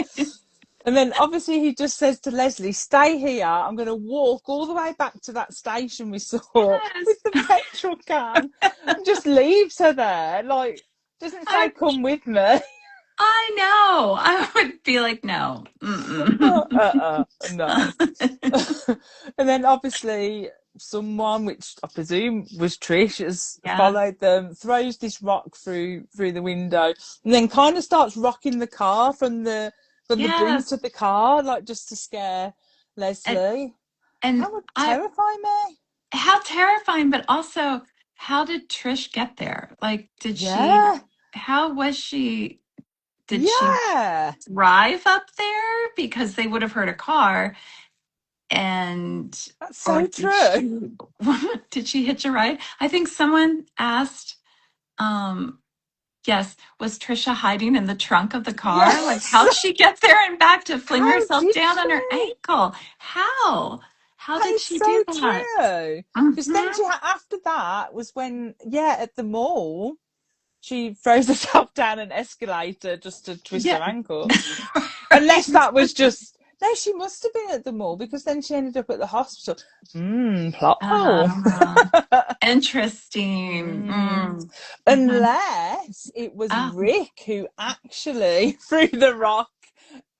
And then obviously he just says to Leslie, stay here. I'm going to walk all the way back to that station we saw Yes. with the petrol can, and just leaves her there. Like, doesn't say, I come with me. I know. I would be like, no. No. And then obviously someone, which I presume was Trish, has Yeah. followed them, throws this rock through the window, and then kind of starts rocking the car from the boot Yes. of the car, like just to scare And Leslie. and That would I terrify me. how terrifying, but also how did Trish get there? Like, Yeah. how was she, did she Yeah. drive up there? Because they would have heard a car and That's or so did true. she did she hitch a ride? I think someone asked, um, yes, was Trisha hiding in the trunk of the car? Like, Yes. how'd she get there and back to fling How herself did down on her she? ankle? How? How That did is she do so that? true. Because then Hmm. after that was when, yeah, at the mall, she throws herself down an escalator just to twist Yeah. her ankle. Unless Right. that was just, no, she must have been at the mall because then she ended up at the hospital. Plot hole. Uh, interesting. Mm. Mm-hmm. Unless it was Oh, Rick who actually threw the rock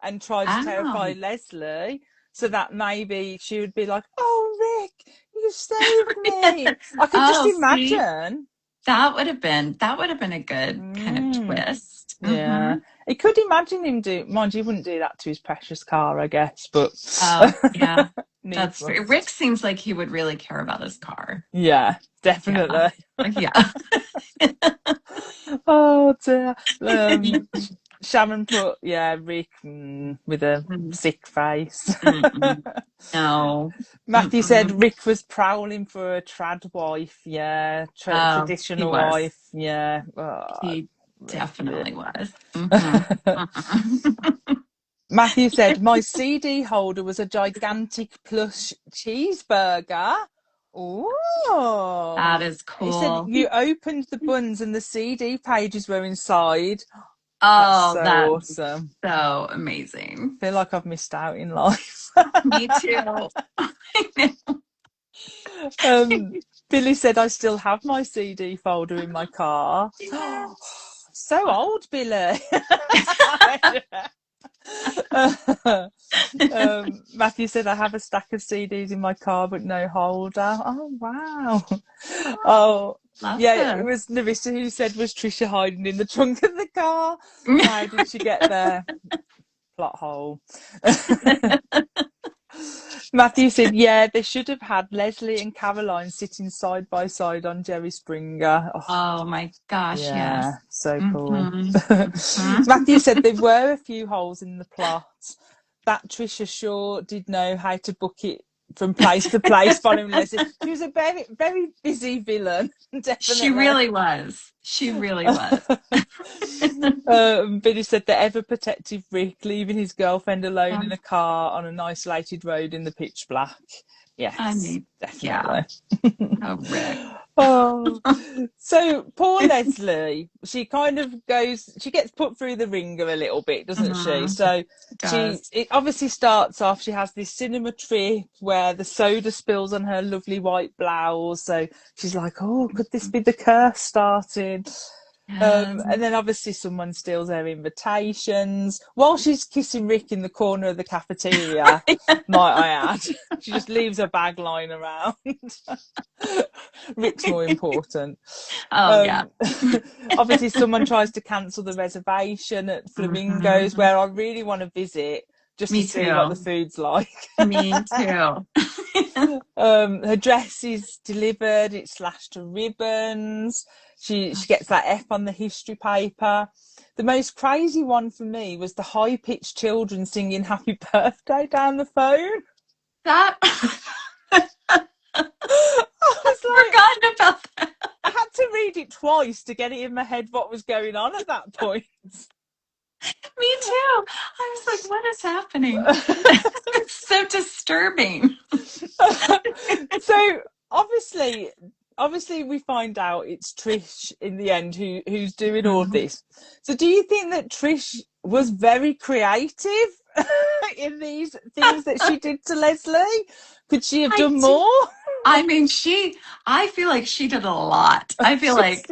and tried to terrify oh. Leslie, so that maybe she would be like, "Oh, Rick, you saved me." I could just Oh, see, imagine. that would have been a good kind of Mm. twist. Yeah, Mm-hmm. he could imagine him do. Mind you, he wouldn't do that to his precious car, I guess, but Oh, yeah, needs that's fair. must. Rick seems like he would really care about his car. Yeah, Yeah, definitely. yeah. Oh dear. Sharon put, yeah, Rick with a Mm, sick face. mm-mm. No. Matthew said Mm-mm. Rick was prowling for a trad wife. Yeah, Oh, he traditional was. wife. Yeah. Oh, He Rick. definitely was. Mm-hmm. Mm-mm. Matthew said my CD holder was a gigantic plush cheeseburger. Oh. That is He said cool. you opened the buns and the CD pages were inside. That's Oh, so that's awesome. so amazing. I feel like I've missed out in life. Me too. I know. um, Billy said I still have my CD folder in my car. Yes. So old, Billy. Matthew said I have a stack of CDs in my car but no holder. Oh wow. Oh Love yeah, it this. was Narissa who said was Trisha hiding in the trunk of the car. How did she get there? Plot hole. Matthew said, yeah, they should have had Leslie and Caroline sitting side by side on Jerry Springer. Oh, Oh my gosh, yeah, yes. so cool. Mm-hmm. Mm-hmm. Matthew said there were a few holes in the plot. That Trisha sure did know how to book it from place to place following Leslie. She was a very, very busy villain, She definitely. really was. She really was. Billy said the ever protective Rick leaving his girlfriend alone in a car on an isolated road in the pitch black. I Yes, mean, yeah. definitely. Oh, Rick. Oh, so poor Leslie, she kind of goes, she gets put through the ringer a little bit, doesn't she? Mm-hmm. So Does. it obviously starts off, she has this cinema trip where the soda spills on her lovely white blouse. So she's like, oh, could this be the curse starting? Yes. And then obviously someone steals her invitations while she's kissing Rick in the corner of the cafeteria, might I add. She just leaves her bag lying around. Rick's more important. Oh, yeah. Um, obviously someone tries to cancel the reservation at Flamingo's, Mm-hmm. where I really want to visit just to Me see what the too. food's like. Me too. Her dress is delivered, it's slashed to ribbons. She gets that F on the history paper. The most crazy one for me was the high pitched children singing happy birthday down the phone. That I was like, forgotten about that. I had to read it twice to get it in my head what was going on at that point. Me too. I was like, what is happening? It's so disturbing. So obviously, obviously we find out it's Trish in the end who's doing all Mhm. this. So do you think that Trish was very creative in these things that she did to Leslie? Could she have I done do. more? I mean, I feel like she did a lot. I feel She's, like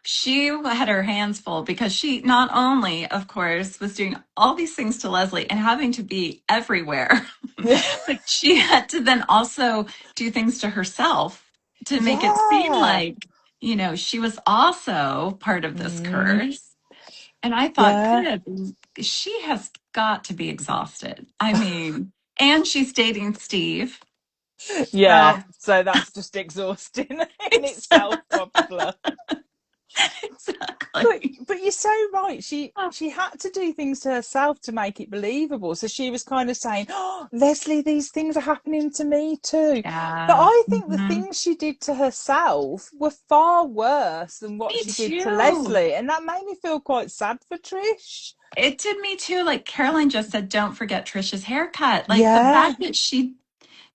she had her hands full because she not only, of course, was doing all these things to Leslie and having to be everywhere, yeah, but she had to then also do things to herself to make it seem yeah, like, she was also part of this mm, curse. And I thought, yeah, good, she has got to be exhausted. I mean, and she's dating Steve. yeah. So So that's just exhausting in itself, exactly. probably. But you're so right. She had to do things to herself to make it believable. So she was kind of saying, "Oh, Leslie, these things are happening to me too." But Yeah. I think the Mhm. things she did to herself were far worse than what Me she did to too. Leslie, and that made me feel quite sad for Trish. It did me too. Like Caroline just said, don't forget Trisha's haircut. Like the Yeah, fact that she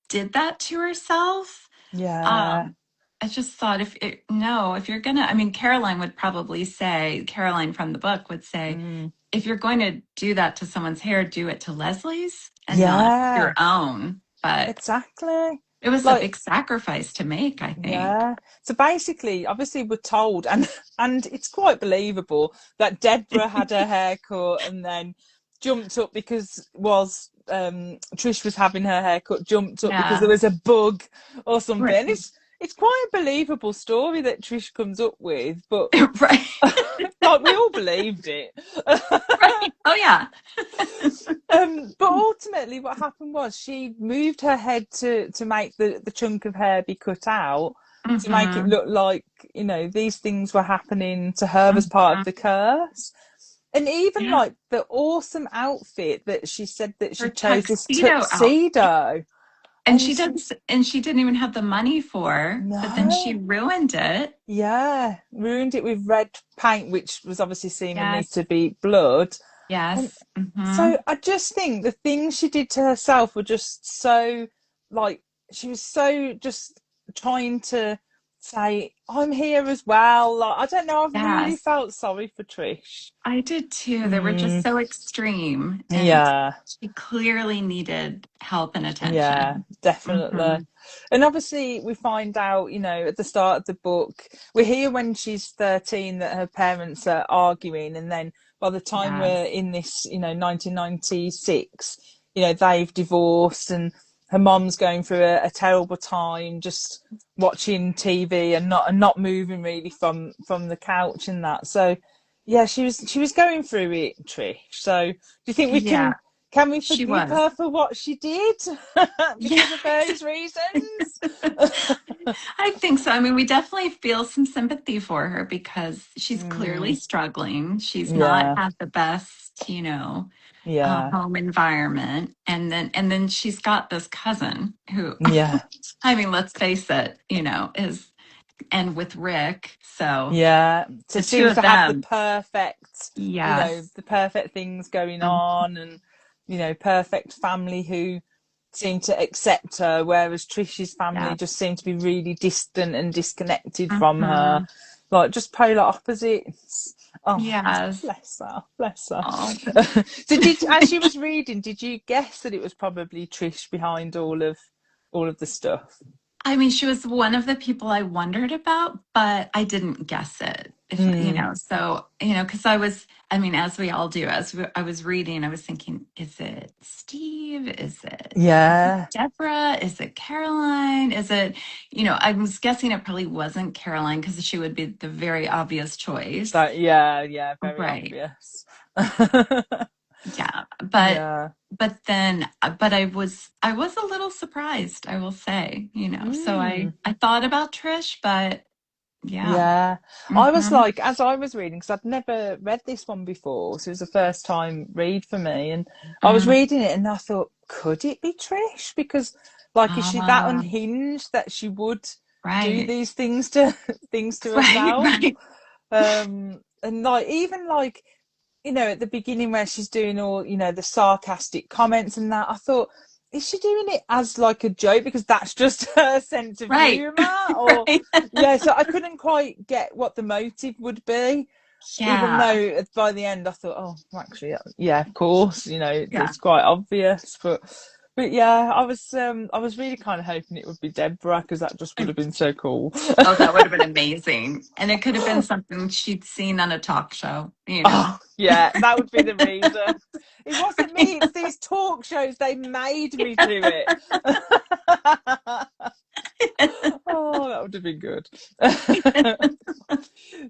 did that to herself. yeah, Um, I just thought no, if you're gonna, I mean, Caroline would probably say, Caroline from the book would say, mm, if you're going to do that to someone's hair, do it to Leslie's and not your yeah, own. But exactly. it was a Like, big sacrifice to make, I think. yeah. So basically, obviously, we're told, and it's quite believable that Deborah had her hair cut and then jumped up because was Trish was having her hair cut, jumped up because there Yeah. was a bug or something. Right. And it's quite a believable story that Trish comes up with, but Right. like we all believed it. Right. Oh, yeah. But ultimately, what happened was she moved her head to make the chunk of hair be cut out to make it Hmm. look like these things were happening to her as part of Hmm. the curse. And even Yeah. like the awesome outfit that she said that she Her chose this tuxedo out. tuxedo. And And she didn't even have the money for, but then she no, ruined it. yeah, ruined it with red paint, which was obviously seemingly Yes. to be blood. And Yes. Hmm. so I just think the things she did to herself were just so like she was so just trying to say, I'm here as well. Like I don't know, I've really Yes. felt sorry for Trish. I did too. They were just Mm, so extreme, and yeah. she clearly needed help and Yeah, attention. definitely. Hmm. And obviously, we find out, at the start of the book, we hear when she's 13 that her parents are arguing. And then by the time we're Yes. in this, 1996, they've divorced and her mom's going through a terrible time just watching TV and not moving really from the couch and that. So, yeah, she was going through it, Trish. So, do you think we Yeah, can we she forgive was. her for what she did Yeah. because of those reasons? I think so. I mean, we definitely feel some sympathy for her because she's clearly Mm, struggling. She's not yeah, at the best, yeah, home environment. And then she's got this cousin who, yeah, I mean, let's face it, is and with Rick. So yeah. So the two seems of to have them, yes. the perfect things going Mm, on, and perfect family who seem to accept her, whereas Trish's family yeah. just seem to be really distant and disconnected from her, Hmm. like just polar opposites. Oh, Yes. bless her, bless her. Oh. So, as she was reading, did you guess that it was probably Trish behind all of the stuff? I mean, she was one of the people I wondered about, but I didn't guess it. If Mm, so because I mean, as we all do, I was reading, I was thinking, is it Steve? Is it yeah, Deborah? Is it Caroline? Is it, I was guessing it probably wasn't Caroline because she would be the very obvious choice. that yeah, very Right. obvious. Yeah. But Yeah, but then but I was a little surprised, I will say, So Mm. I thought about Trish, but yeah. Yeah, I was Hmm. like, as I was reading, because I'd never read this one before, so it was a first time read for me. And I was Mm. reading it, and I thought, could it be Trish? Because, like, is she that Ah, unhinged that she would do right. these things to things to Right, herself? right. And like, even like, at the beginning where she's doing all, the sarcastic comments and that, I thought, is she doing it as like a joke because that's just her sense of Right. humour? Or, Right. yeah, so I couldn't quite get what the motive would be, even Yeah. though by the end I thought, oh, actually, yeah, of course, Yeah. it's quite obvious. But yeah, I was really kind of hoping it would be Deborah because that just would have been so cool. Oh, that would have been amazing. And it could have been something she'd seen on a talk show. Oh, yeah, that would be the reason. It wasn't me, it's these talk shows. They made me do it. Oh, that would have been good.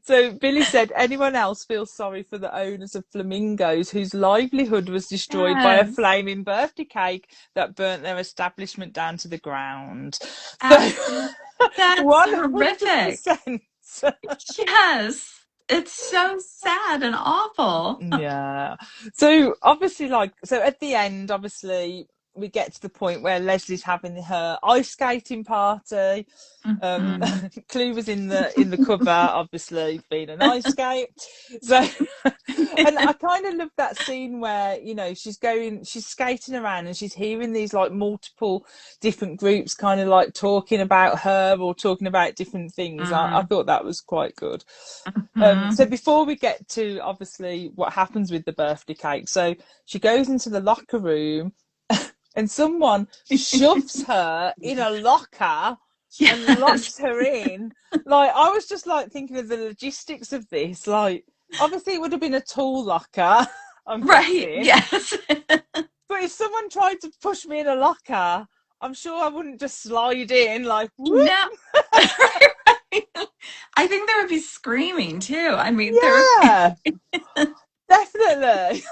So Billy said, anyone else feels sorry for the owners of flamingos whose livelihood was destroyed by a Yes. flaming birthday cake that burnt their establishment down to the ground? So Absolutely. That's horrific. 100%. Yes. It's so sad and awful. Yeah. So obviously, so at the end, obviously, we get to the point where Leslie's having her ice skating party. Mhm. Clue was in the cover, obviously being an ice skate. So, and I kind of love that scene where she's skating around and she's hearing these like multiple different groups kind of like talking about her or talking about different things. I Mm, thought that was quite good. So mhm. before we get to obviously what happens with the birthday cake, so she goes into the locker room and someone shoves her in a locker and Yes. locks her in. Like, I was just like thinking of the logistics of this. Like, obviously it would have been a tall locker, I'm Right. guessing. Yes. But if someone tried to push me in a locker, I'm sure I wouldn't just slide in like whoop. No. I think there would be screaming too. I mean, there would Yeah. Definitely.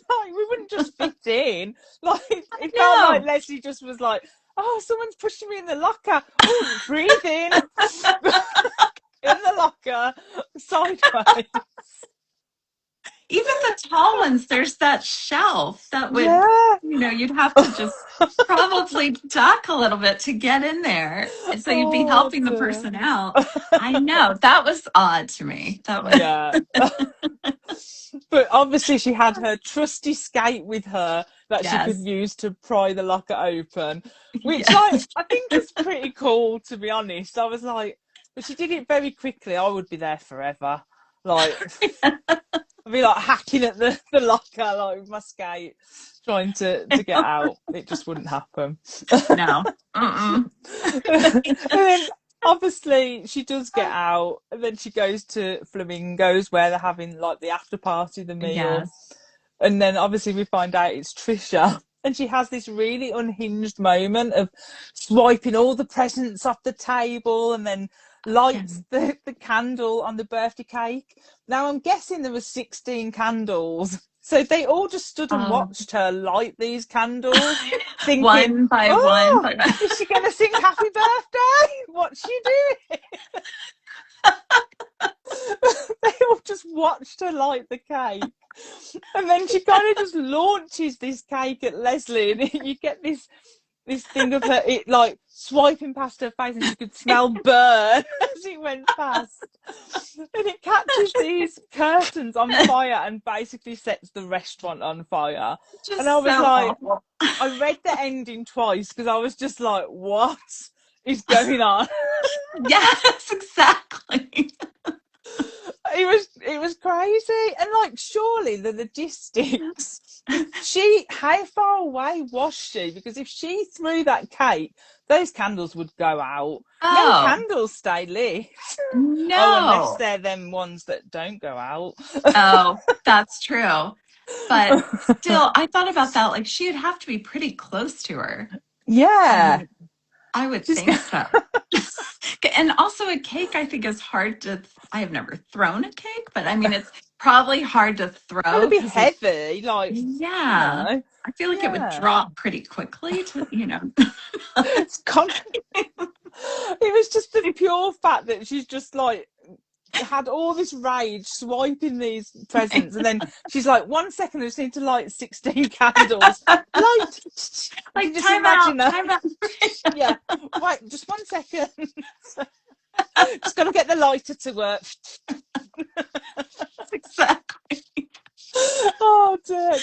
Like, we wouldn't just fit in. Like, it felt like no. Leslie just was like, oh, someone's pushing me in the locker. Oh, breathe in. In the locker, sideways. Even the tall ones, there's that shelf that would, Yeah. you'd have to just probably duck a little bit to get in there. And so you'd be Oh, helping the dear. person out. I know. That was odd to me. That was, Yeah. But obviously she had her trusty skate with her that she could yes. use to pry the locker open, which like Yes. I think was pretty cool, to be honest. I was like, but she did it very quickly. I would be there forever. Like, I'd be like hacking at the locker like with my skate, trying to get out. It just wouldn't happen. No. Mm-mm. And then obviously she does get out, and then she goes to Flamingos where they're having like the after party, the meal, Yes. and then obviously we find out it's Trisha. And she has this really unhinged moment of swiping all the presents off the table and then Yeah. lights the candle on the birthday cake. Now I'm guessing there was 16 candles. So they all just stood and Um, watched her light these candles, thinking, one by one. oh, is she going to sing happy birthday? What's she doing? They all just watched her light the cake. And then she kind of just launches this cake at Leslie, and you get this thing of her it like swiping past her face, and she could smell burn as it went past. And it catches these curtains on fire and basically sets the restaurant on fire. And I Just was so like, awful. I read the ending twice because I was just like, what is going on? Yes, exactly. It was crazy. And like, surely the logistics, if she how far away was she? Because if she threw that cake, those candles would go out. No Oh, candles stay lit. Oh, unless no. they're them ones that don't go out. Oh, that's true. But still, I thought about that. Like, she'd have to be pretty close to her. I Yeah. mean, I would She's think so. And also, a cake, I think, is hard to. I have never thrown a cake, but I mean, probably hard to Got to throw be because it, heavy, like, you yeah, know. I feel like it would Yeah. drop pretty quickly to, It's con- it was just the pure fact that she's just like had all this rage swiping these presents, and then she's like, 1 second, I just need to light 16 candles. Light. Did you like just imagine that? time out. Yeah. Wait, just 1 second. Just got to get the lighter to work. Exactly. Oh dear,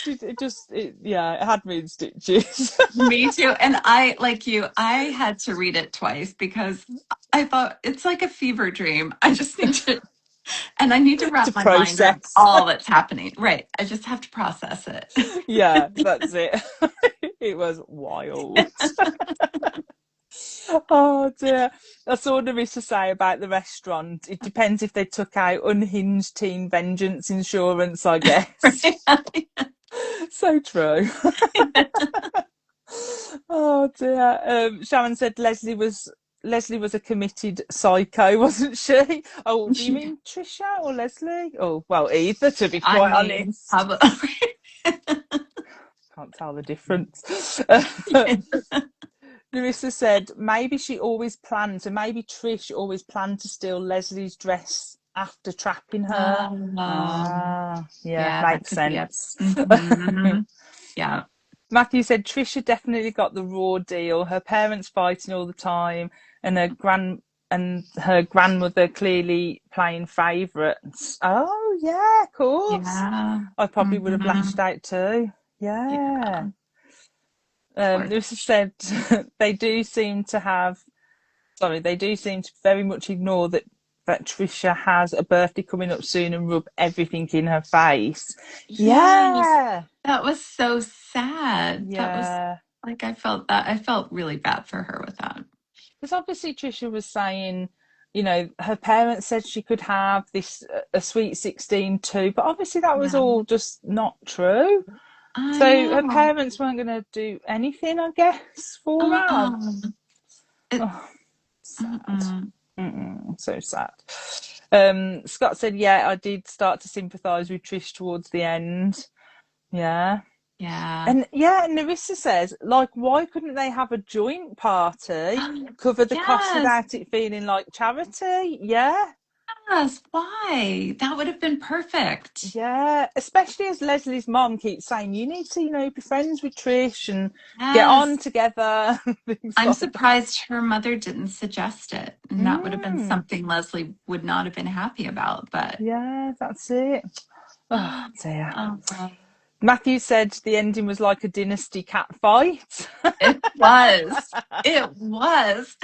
yeah, it had me in stitches. Me too. And I, like you, I had to read it twice because I thought it's like a fever dream. I just need to, and I need to To wrap my mind around process. all that's happening. Right. I just have to process it. Yeah, that's it. It was wild. Oh dear. That's all there is to say about the restaurant. It depends if they took out unhinged teen vengeance insurance, I guess. So true. Oh dear. Sharon said Leslie was a committed psycho, wasn't she? Oh, do you mean Trisha or Leslie? Oh, well, either, to be I quite mean, honest. probably. Can't tell the difference. Larissa said maybe she always planned, so maybe Trish always planned to steal Leslie's dress after trapping her. Ah, yeah, Yeah, that makes could be it. sense. Yeah. Matthew said Trisha definitely got the raw deal. Her parents fighting all the time, and her grandmother clearly playing favourites. Oh yeah, of course. Yeah. I probably would have Hmm. lashed out too. Yeah. Yeah. Poor. Lucy said they do seem to have. Sorry, they do seem to very much ignore that Trisha has a birthday coming up soon and rub everything in her face. Yes. Yeah, That was so sad. That was yeah. like I felt really bad for her with that. Because obviously Trisha was saying, her parents said she could have this a sweet 16 too, but obviously that was Yeah. all just not true. I So her know. parents weren't going to do anything, I guess, for her. Uh-uh. It, Oh, sad. mm-mm. So sad. Scott said, yeah, I did start to sympathise with Trish towards the end. Yeah. Yeah. And yeah, Narissa says, like, why couldn't they have a joint party, cover the cost Yes. without it feeling like charity? Yeah. Yes. Why? That would have been perfect. Yeah. Especially as Leslie's mom keeps saying, you need to, be friends with Trish and get on Yes. together, things I'm like that. surprised her mother didn't suggest it. And that would have been Mm, something Leslie would not have been happy about. But yeah, that's it. Oh, dear. oh, Matthew said the ending was like a dynasty cat fight. it was. It was.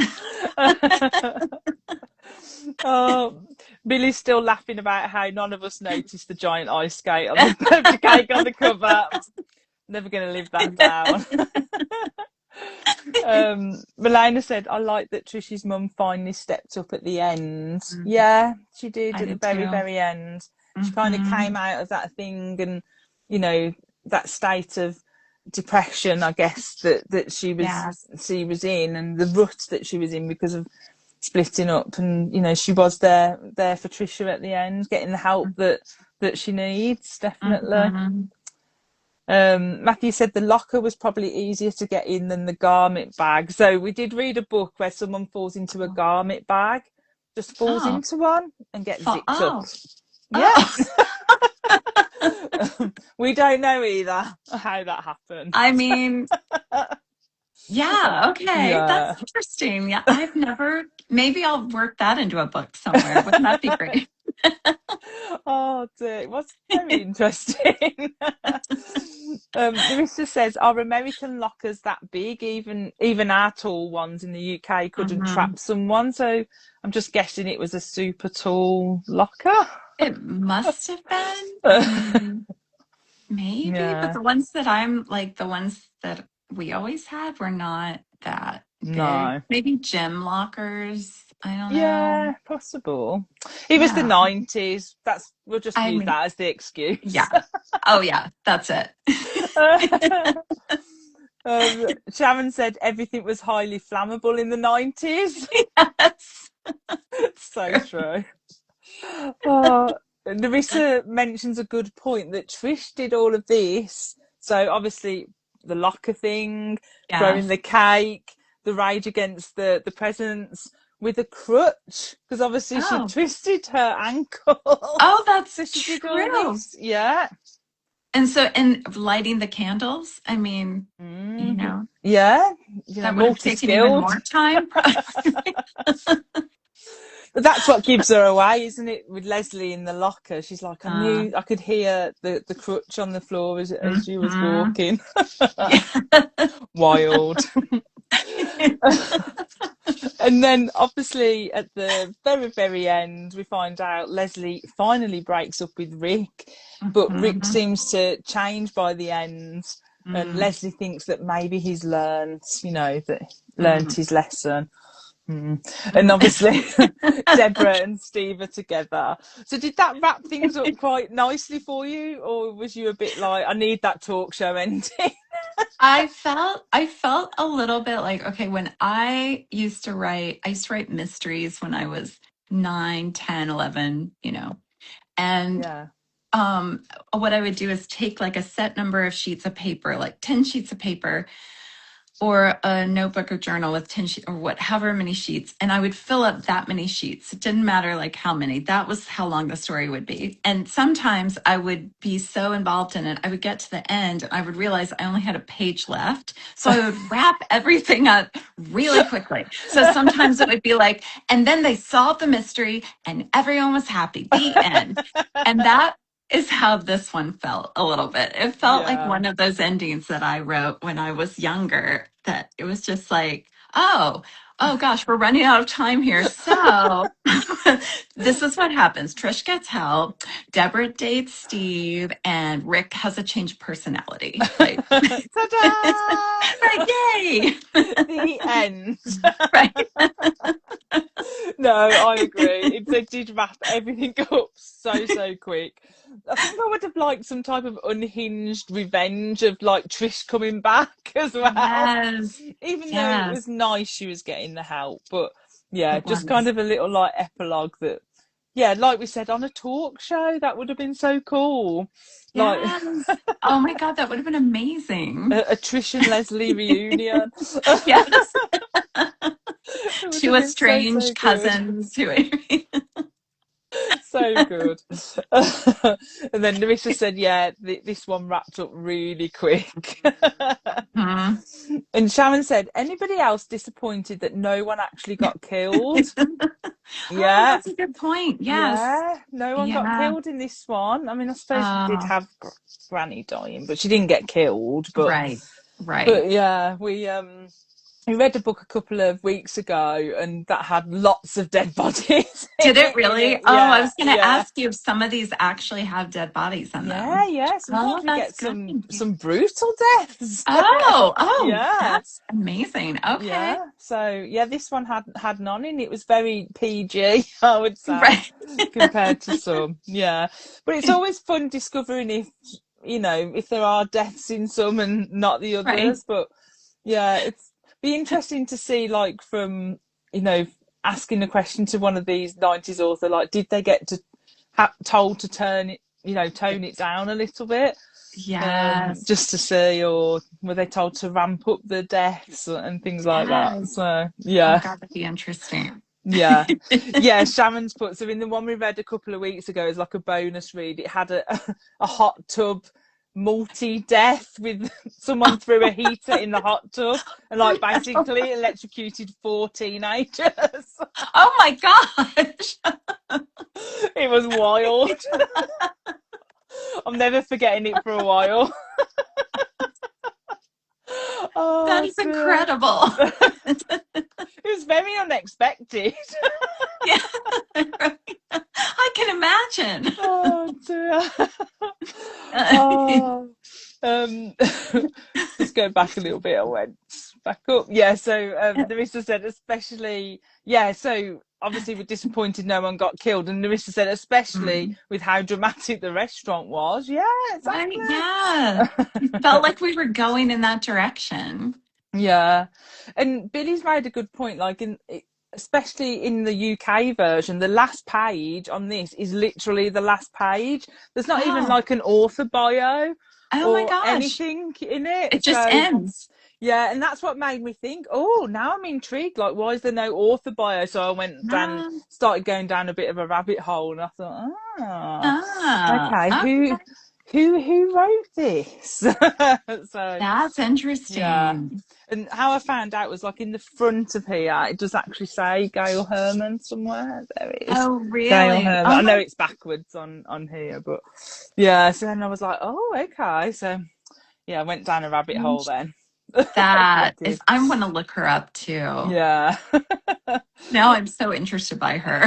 Oh, Billy's still laughing about how none of us noticed the giant ice skate on the birthday cake on the cover. Never going to live that down. Milena said, I like that Trish's mum finally stepped up at the end. Yeah, she did I at the did very, too. very end. She kind of Hmm. came out of that thing and, that state of depression, I guess, that Yeah. she was in, and the rut that she was in because of splitting up, and she was there for Trisha at the end, getting the help that she needs, definitely. Hmm. Matthew said the locker was probably easier to get in than the garment bag. So we did read a book where someone falls into a garment bag, just falls Oh. into one and gets zipped up. Oh. Yeah. Oh. We don't know either how that happened. I mean, yeah, okay. That's Yeah. interesting. Yeah, I've never, maybe I'll work that into a book somewhere. Wouldn't that be great? Oh dear, it was very interesting. Larissa says, are American lockers that big? Even our tall ones in the UK couldn't Hmm. trap someone. So I'm just guessing it was a super tall locker. It must have been. I mean, maybe, but Yeah, the ones that we always had were not that big. no. Maybe gym lockers. I don't know. Yeah, possible. It was the Yeah. 90s. We'll just I use mean, that as the excuse. yeah. Oh, yeah. That's it. Sharon said everything was highly flammable in the 90s. Yes. So true. Oh, Larissa mentions a good point that Trish did all of this. So obviously the locker thing, throwing Yes. the cake, the rage against the presents with a crutch because obviously she Oh, twisted her ankle. oh, that's So she did all true. this. Yeah. And so, and lighting the candles, I mean, you Mm, know, yeah. that would have taken even Multi-skilled. more time. But that's what gives her away, isn't it? With Leslie in the locker, she's like, I Uh, knew I could hear the crutch on the floor as she was mhm. walking. Yeah. Wild. And then obviously at the very, very end, we find out Leslie finally breaks up with Rick, but Rick Mhm. seems to change by the end. And Mm, Leslie thinks that maybe he's learned, that learned mm, his lesson. Mm. And mm. obviously, Deborah and Steve are together. So, did that wrap things up quite nicely for you, or was you a bit like, I need that talk show ending? I felt a little bit like, okay, when I used to write mysteries when I was 9, 10, 11, and Yeah. what I would do is take like a set number of sheets of paper, like 10 sheets of paper, or a notebook or journal with 10 sheets or however many sheets, and I would fill up that many sheets. It didn't matter like how many. That was how long the story would be. And sometimes I would be so involved in it, I would get to the end and I would realize I only had a page left, so I would wrap everything up really quickly. So sometimes it would be like, and then they solved the mystery and everyone was happy, the end. And that is how this one felt a little bit. It felt like Yeah. one of those endings that I wrote when I was younger, that it was just like, oh gosh, we're running out of time here. So this is what happens. Trish gets help, Deborah dates Steve, and Rick has a changed personality. Like, Ta-da! right, yay! The end. Right. No, I agree. It did wrap everything up so quick. I think I would have liked some type of unhinged revenge of like Trish coming back as well. Yes. Even though it was Yes. nice she was getting the help, but yeah, It just kind was. of a little like epilogue that, yeah, like we said on a talk show, that would have been so cool. Like Yes. Oh my God, that would have been amazing. a Trish and Leslie reunion. Yes. It would Two have been so estranged good. cousins who. So good. And then Larissa said, yeah, this one wrapped up really quick. Mhm. And Sharon said, anybody else disappointed that no one actually got killed? Oh, Yeah. that's a good point. Yes. Yeah, no one got Yeah. killed in this one. I mean, I suppose we did Uh, have Granny dying, but she didn't get killed. But right. Right. but yeah, we read a book a couple of weeks ago, and that had lots of dead bodies Did it in really? it. Oh, I Yeah, was going to yeah. ask you if some of these actually have dead bodies in Yeah, them. yeah. Oh, Sometimes we that's get good. some brutal deaths. Oh, Yeah, that's amazing. Okay. yeah. So yeah, this one had none in it. It was very PG, I would say, Right. compared to some. Yeah, but it's always fun discovering if there are deaths in some and not the Right. others. But yeah, it's be interesting to see like from you know asking a question to one of these 90s author like did they get to told to tone it down a little bit Yes. just to see, or were they told to ramp up the deaths and things like that? Yes. So Oh, yeah, God, that'd be interesting. yeah, yeah. Sharon's put so in the one we read a couple of weeks ago as like a bonus read. It had a hot tub multi-death with someone threw a heater in the hot tub and like basically electrocuted 4 teenagers. Oh my gosh. It was wild. I'm never forgetting it for a while. That Oh is dear. incredible. It was very unexpected. Yeah. I can imagine. Oh dear. Oh. Um, just go back a little bit. I went back up. Yeah. So Narissa said, especially. Yeah. So obviously we're disappointed no one got killed, and Narissa said, especially Mm. with how dramatic the restaurant was. Yeah. Right. Yeah. It Exactly. felt like we were going in that direction. Yeah. And Billy's made a good point. Like especially in the UK version, the last page on this is literally the last page. There's not even Oh, like an author bio oh my or gosh. anything in it. It just So ends. yeah, and that's what made me think, oh, now I'm intrigued. Like, why is there no author bio? So I went down, Ah, started going down a bit of a rabbit hole, and I thought, ah, okay, okay. who wrote this? So That's yeah. interesting. And how I found out was like in the front of here, it does actually say Gail Herman somewhere. There it is. Oh, Gail really? Herman. Oh I know my, it's backwards on here, but yeah. So then I was like, oh, okay. So yeah, I went down a rabbit hole then. I that is, did. I want to look her up too. Yeah. Now I'm so interested by her.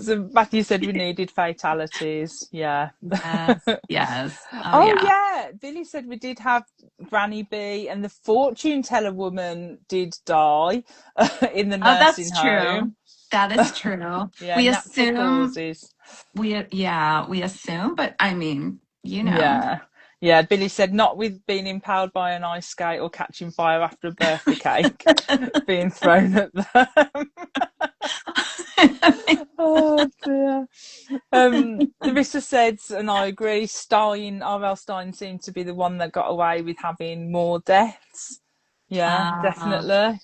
So Matthew said we needed fatalities. Yeah. Yes, yes. Oh, Oh yeah. yeah, Billy said we did have Granny B, and the fortune teller woman did die in the Oh, nursing that's home. true. That is true. Yeah, We natural assume causes. we assume, but I mean, you know. Yeah. Yeah, Billy said not with being impaled by an ice skate or catching fire after a birthday cake being thrown at them. Oh dear. Larissa said, and I agree, R.L. Stein seemed to be the one that got away with having more deaths. Yeah, Uh, definitely.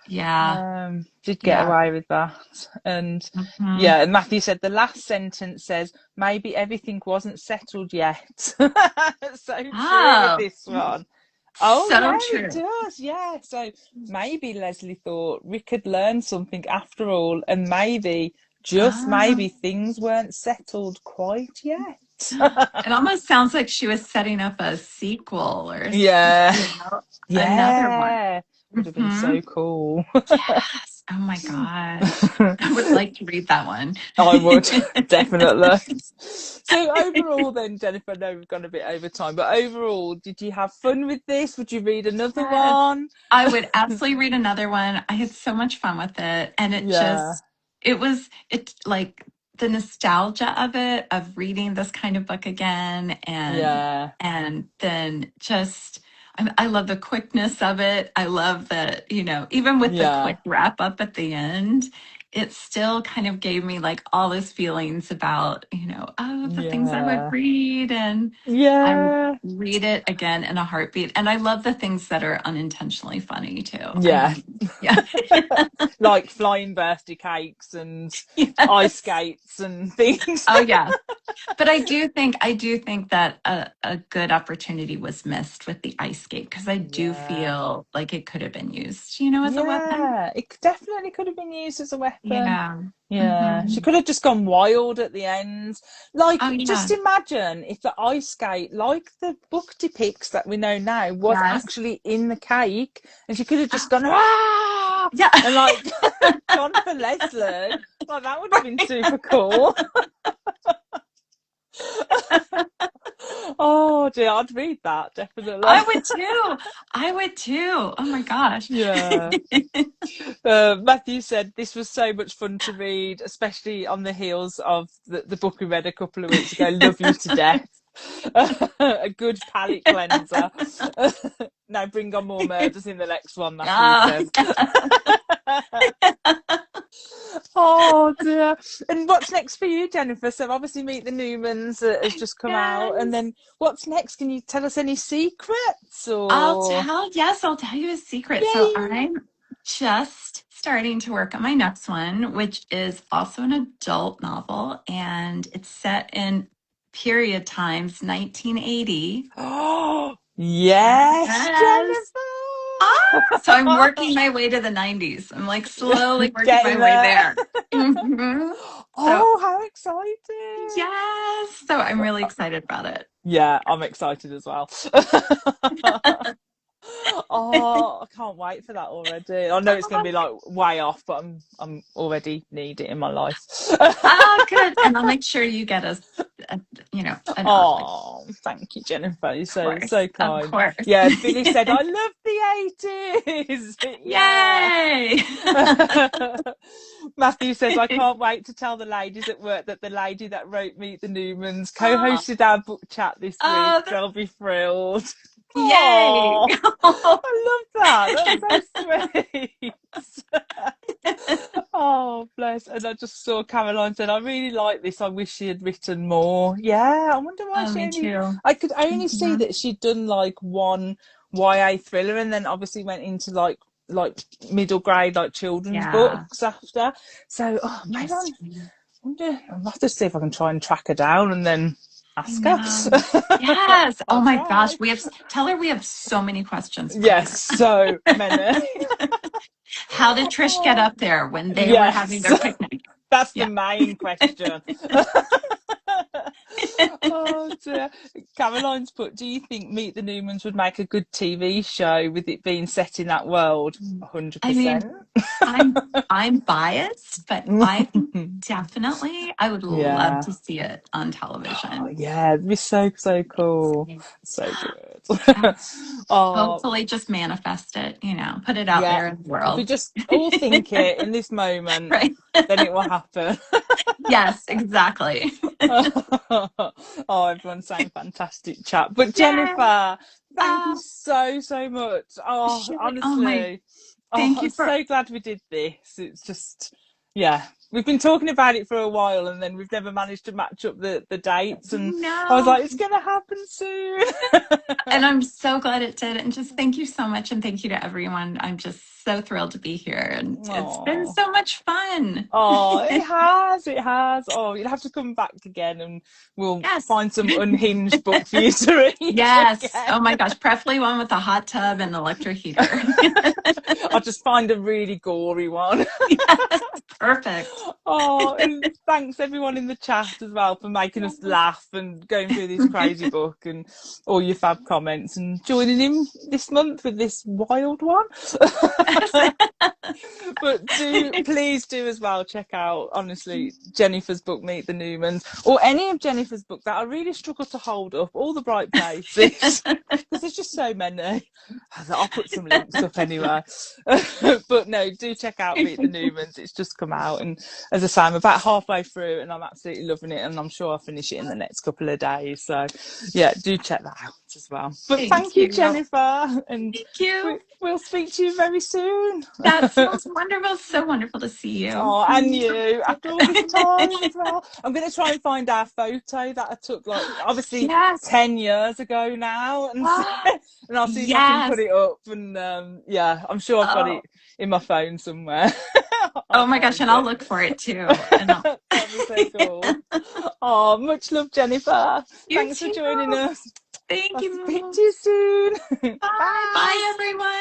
yeah, Did get yeah. away with that. And Hmm. yeah, and Matthew said the last sentence says, maybe everything wasn't settled yet. So true with Oh, this one. Oh so yeah, it true. does. Yeah. So maybe Leslie thought Rick had learned something after all, and maybe, just Ah. maybe, things weren't settled quite yet. It almost sounds like she was setting up a sequel or, Yeah. you know, another one. Yeah. Would have been Hmm. so cool. Yes. Oh my gosh. I would like to read that one. I would, definitely. So overall then, Jennifer, I know we've gone a bit over time, but overall, did you have fun with this? Would you read another Yes. one? I would absolutely read another one. I had so much fun with it. And Yeah. it's like the nostalgia of it, of reading this kind of book again. Yeah. And then just, I love the quickness of it. I love that, even with the Yeah. quick wrap up at the end, it still kind of gave me like all those feelings about, oh, the things I would Yeah. read. And I would Yeah. read it again in a heartbeat. And I love the things that are unintentionally funny too. I Yeah. mean, yeah. Like flying birthday cakes and ice Yes. skates and things. Oh yeah. But I do think that a good opportunity was missed with the ice skate because I do Yeah. feel like it could have been used, as a weapon. Yeah. It definitely could have been used as a weapon. Yeah. Yeah, she Hmm. could have just gone wild at the end. Oh Like, just yeah. imagine if the ice skate, like the book depicts that we know now, was Yes. actually in the cake, and she could have just gone ah, Yeah. and like gone for Leslie. Like that would have been super cool. Oh dear, I'd read that definitely. I would too. I would too. Oh my gosh. Yeah. Matthew said this was so much fun to read, especially on the heels of the book we read a couple of weeks ago, Love You to Death. A good palate cleanser. Now bring on more murders in the next one, Matthew Oh, says. Oh dear. And what's next for you, Jennifer? So obviously Meet the Newmans has just come out. And yes. then what's next? Can you tell us any secrets or I'll tell you a secret. So yay? I'm just starting to work on my next one, which is also an adult novel, and it's set in period times, 1980. Oh yes, Yes. So I'm Jennifer. working my way to the 90s. I'm like slowly working my Getting way there. there. Hmm. So, Oh, how exciting. yes. So I'm really excited about it. Yeah, I'm excited as well. Oh, I can't wait for that already. I know it's going to be like way off, but I'm already need it in my life. Oh, good. And I'll make sure you get a an early. Oh, thank you, Jennifer. You're Of so course. Of kind. course. Yeah, Billy said I love the 80s. Yeah. Yay. Matthew says I can't wait to tell the ladies at work that the lady that wrote Meet the Newmans Oh, co-hosted our book chat this week. oh, They'll be thrilled. yay. Oh, I love that. That's so sweet. Oh, bless. And I just saw Caroline said, I really like this. I wish she had written more. Yeah, I wonder why Oh, she me only. too. I could only see Mhm. that she'd done like one YA thriller and then obviously went into like middle grade, like children's Yeah. books after. So, oh, maybe Interesting. I'll have to see if I can try and track her down and then I ask her. know. Yes. Oh I'll my try. gosh. Tell her we have so many questions for Yes, her. so many. How did Trish get Oh, up there when they were having yes, their picnic? that's the Yeah. main question. Oh dear. Caroline's put, do you think Meet the Newmans would make a good TV show with it being set in that world? I 100%. mean, I'm biased, but I think definitely I would love Yeah. to see it on Oh, television. yeah, it'd be so, so cool. So good. Yes. Oh, Hopefully just manifest it, put it out yeah. there in the If we world. just all think it in this moment, Right. then it will happen. Yes, exactly. Oh, everyone's saying fantastic chat. But Yay. Jennifer, thank you Oh, so, so much. Oh, shoot. Oh my, honestly. Oh, thank I'm you for, so glad we did this. It's just, yeah. We've been talking about it for a while and then we've never managed to match up the dates. And I was no. like, it's going to happen soon. And I'm so glad it did. And just thank you so much. And thank you to everyone. I'm just so thrilled to be here. And it's been Oh. so much fun. Oh, it has, it has. Oh, you'll have to come back again and we'll Yes. find some unhinged book for you to read Yes. again. Oh my gosh. Preferably one with a hot tub and electric heater. I'll just find a really gory one. Yes. Perfect. Oh, and thanks everyone in the chat as well for making us laugh and going through this crazy book and all your fab comments and joining in this month with this wild one. But please do as well check out, honestly, Jennifer's book, Meet the Newmans, or any of Jennifer's book that I really struggle to hold up, all the bright places, because there's just so many. I'll put some links up anyway. But no, do check out Meet the Newmans. It's just come out, and as I say, I'm about halfway through, and I'm absolutely loving it, and I'm sure I'll finish it in the next couple of days. So, yeah, do check that out as well. But Thank thank you, you. Jennifer, and Thank you. we'll speak to you very soon. That sounds wonderful. So wonderful to see you. Oh, and you, after all this time as well. I'm going to try and find our photo that I took, like, obviously Yes. 10 years ago now, and Ah, and I'll see if I can put yes. it up. And yeah, I'm sure I've got Oh, it in my phone somewhere. oh I'll my gosh. find And I'll it. look for it too. And That'd be so cool. Oh, much love, Jennifer. you Thanks for too. joining us. Thank I'll speak you. to you soon. Bye. Bye. Bye, everyone.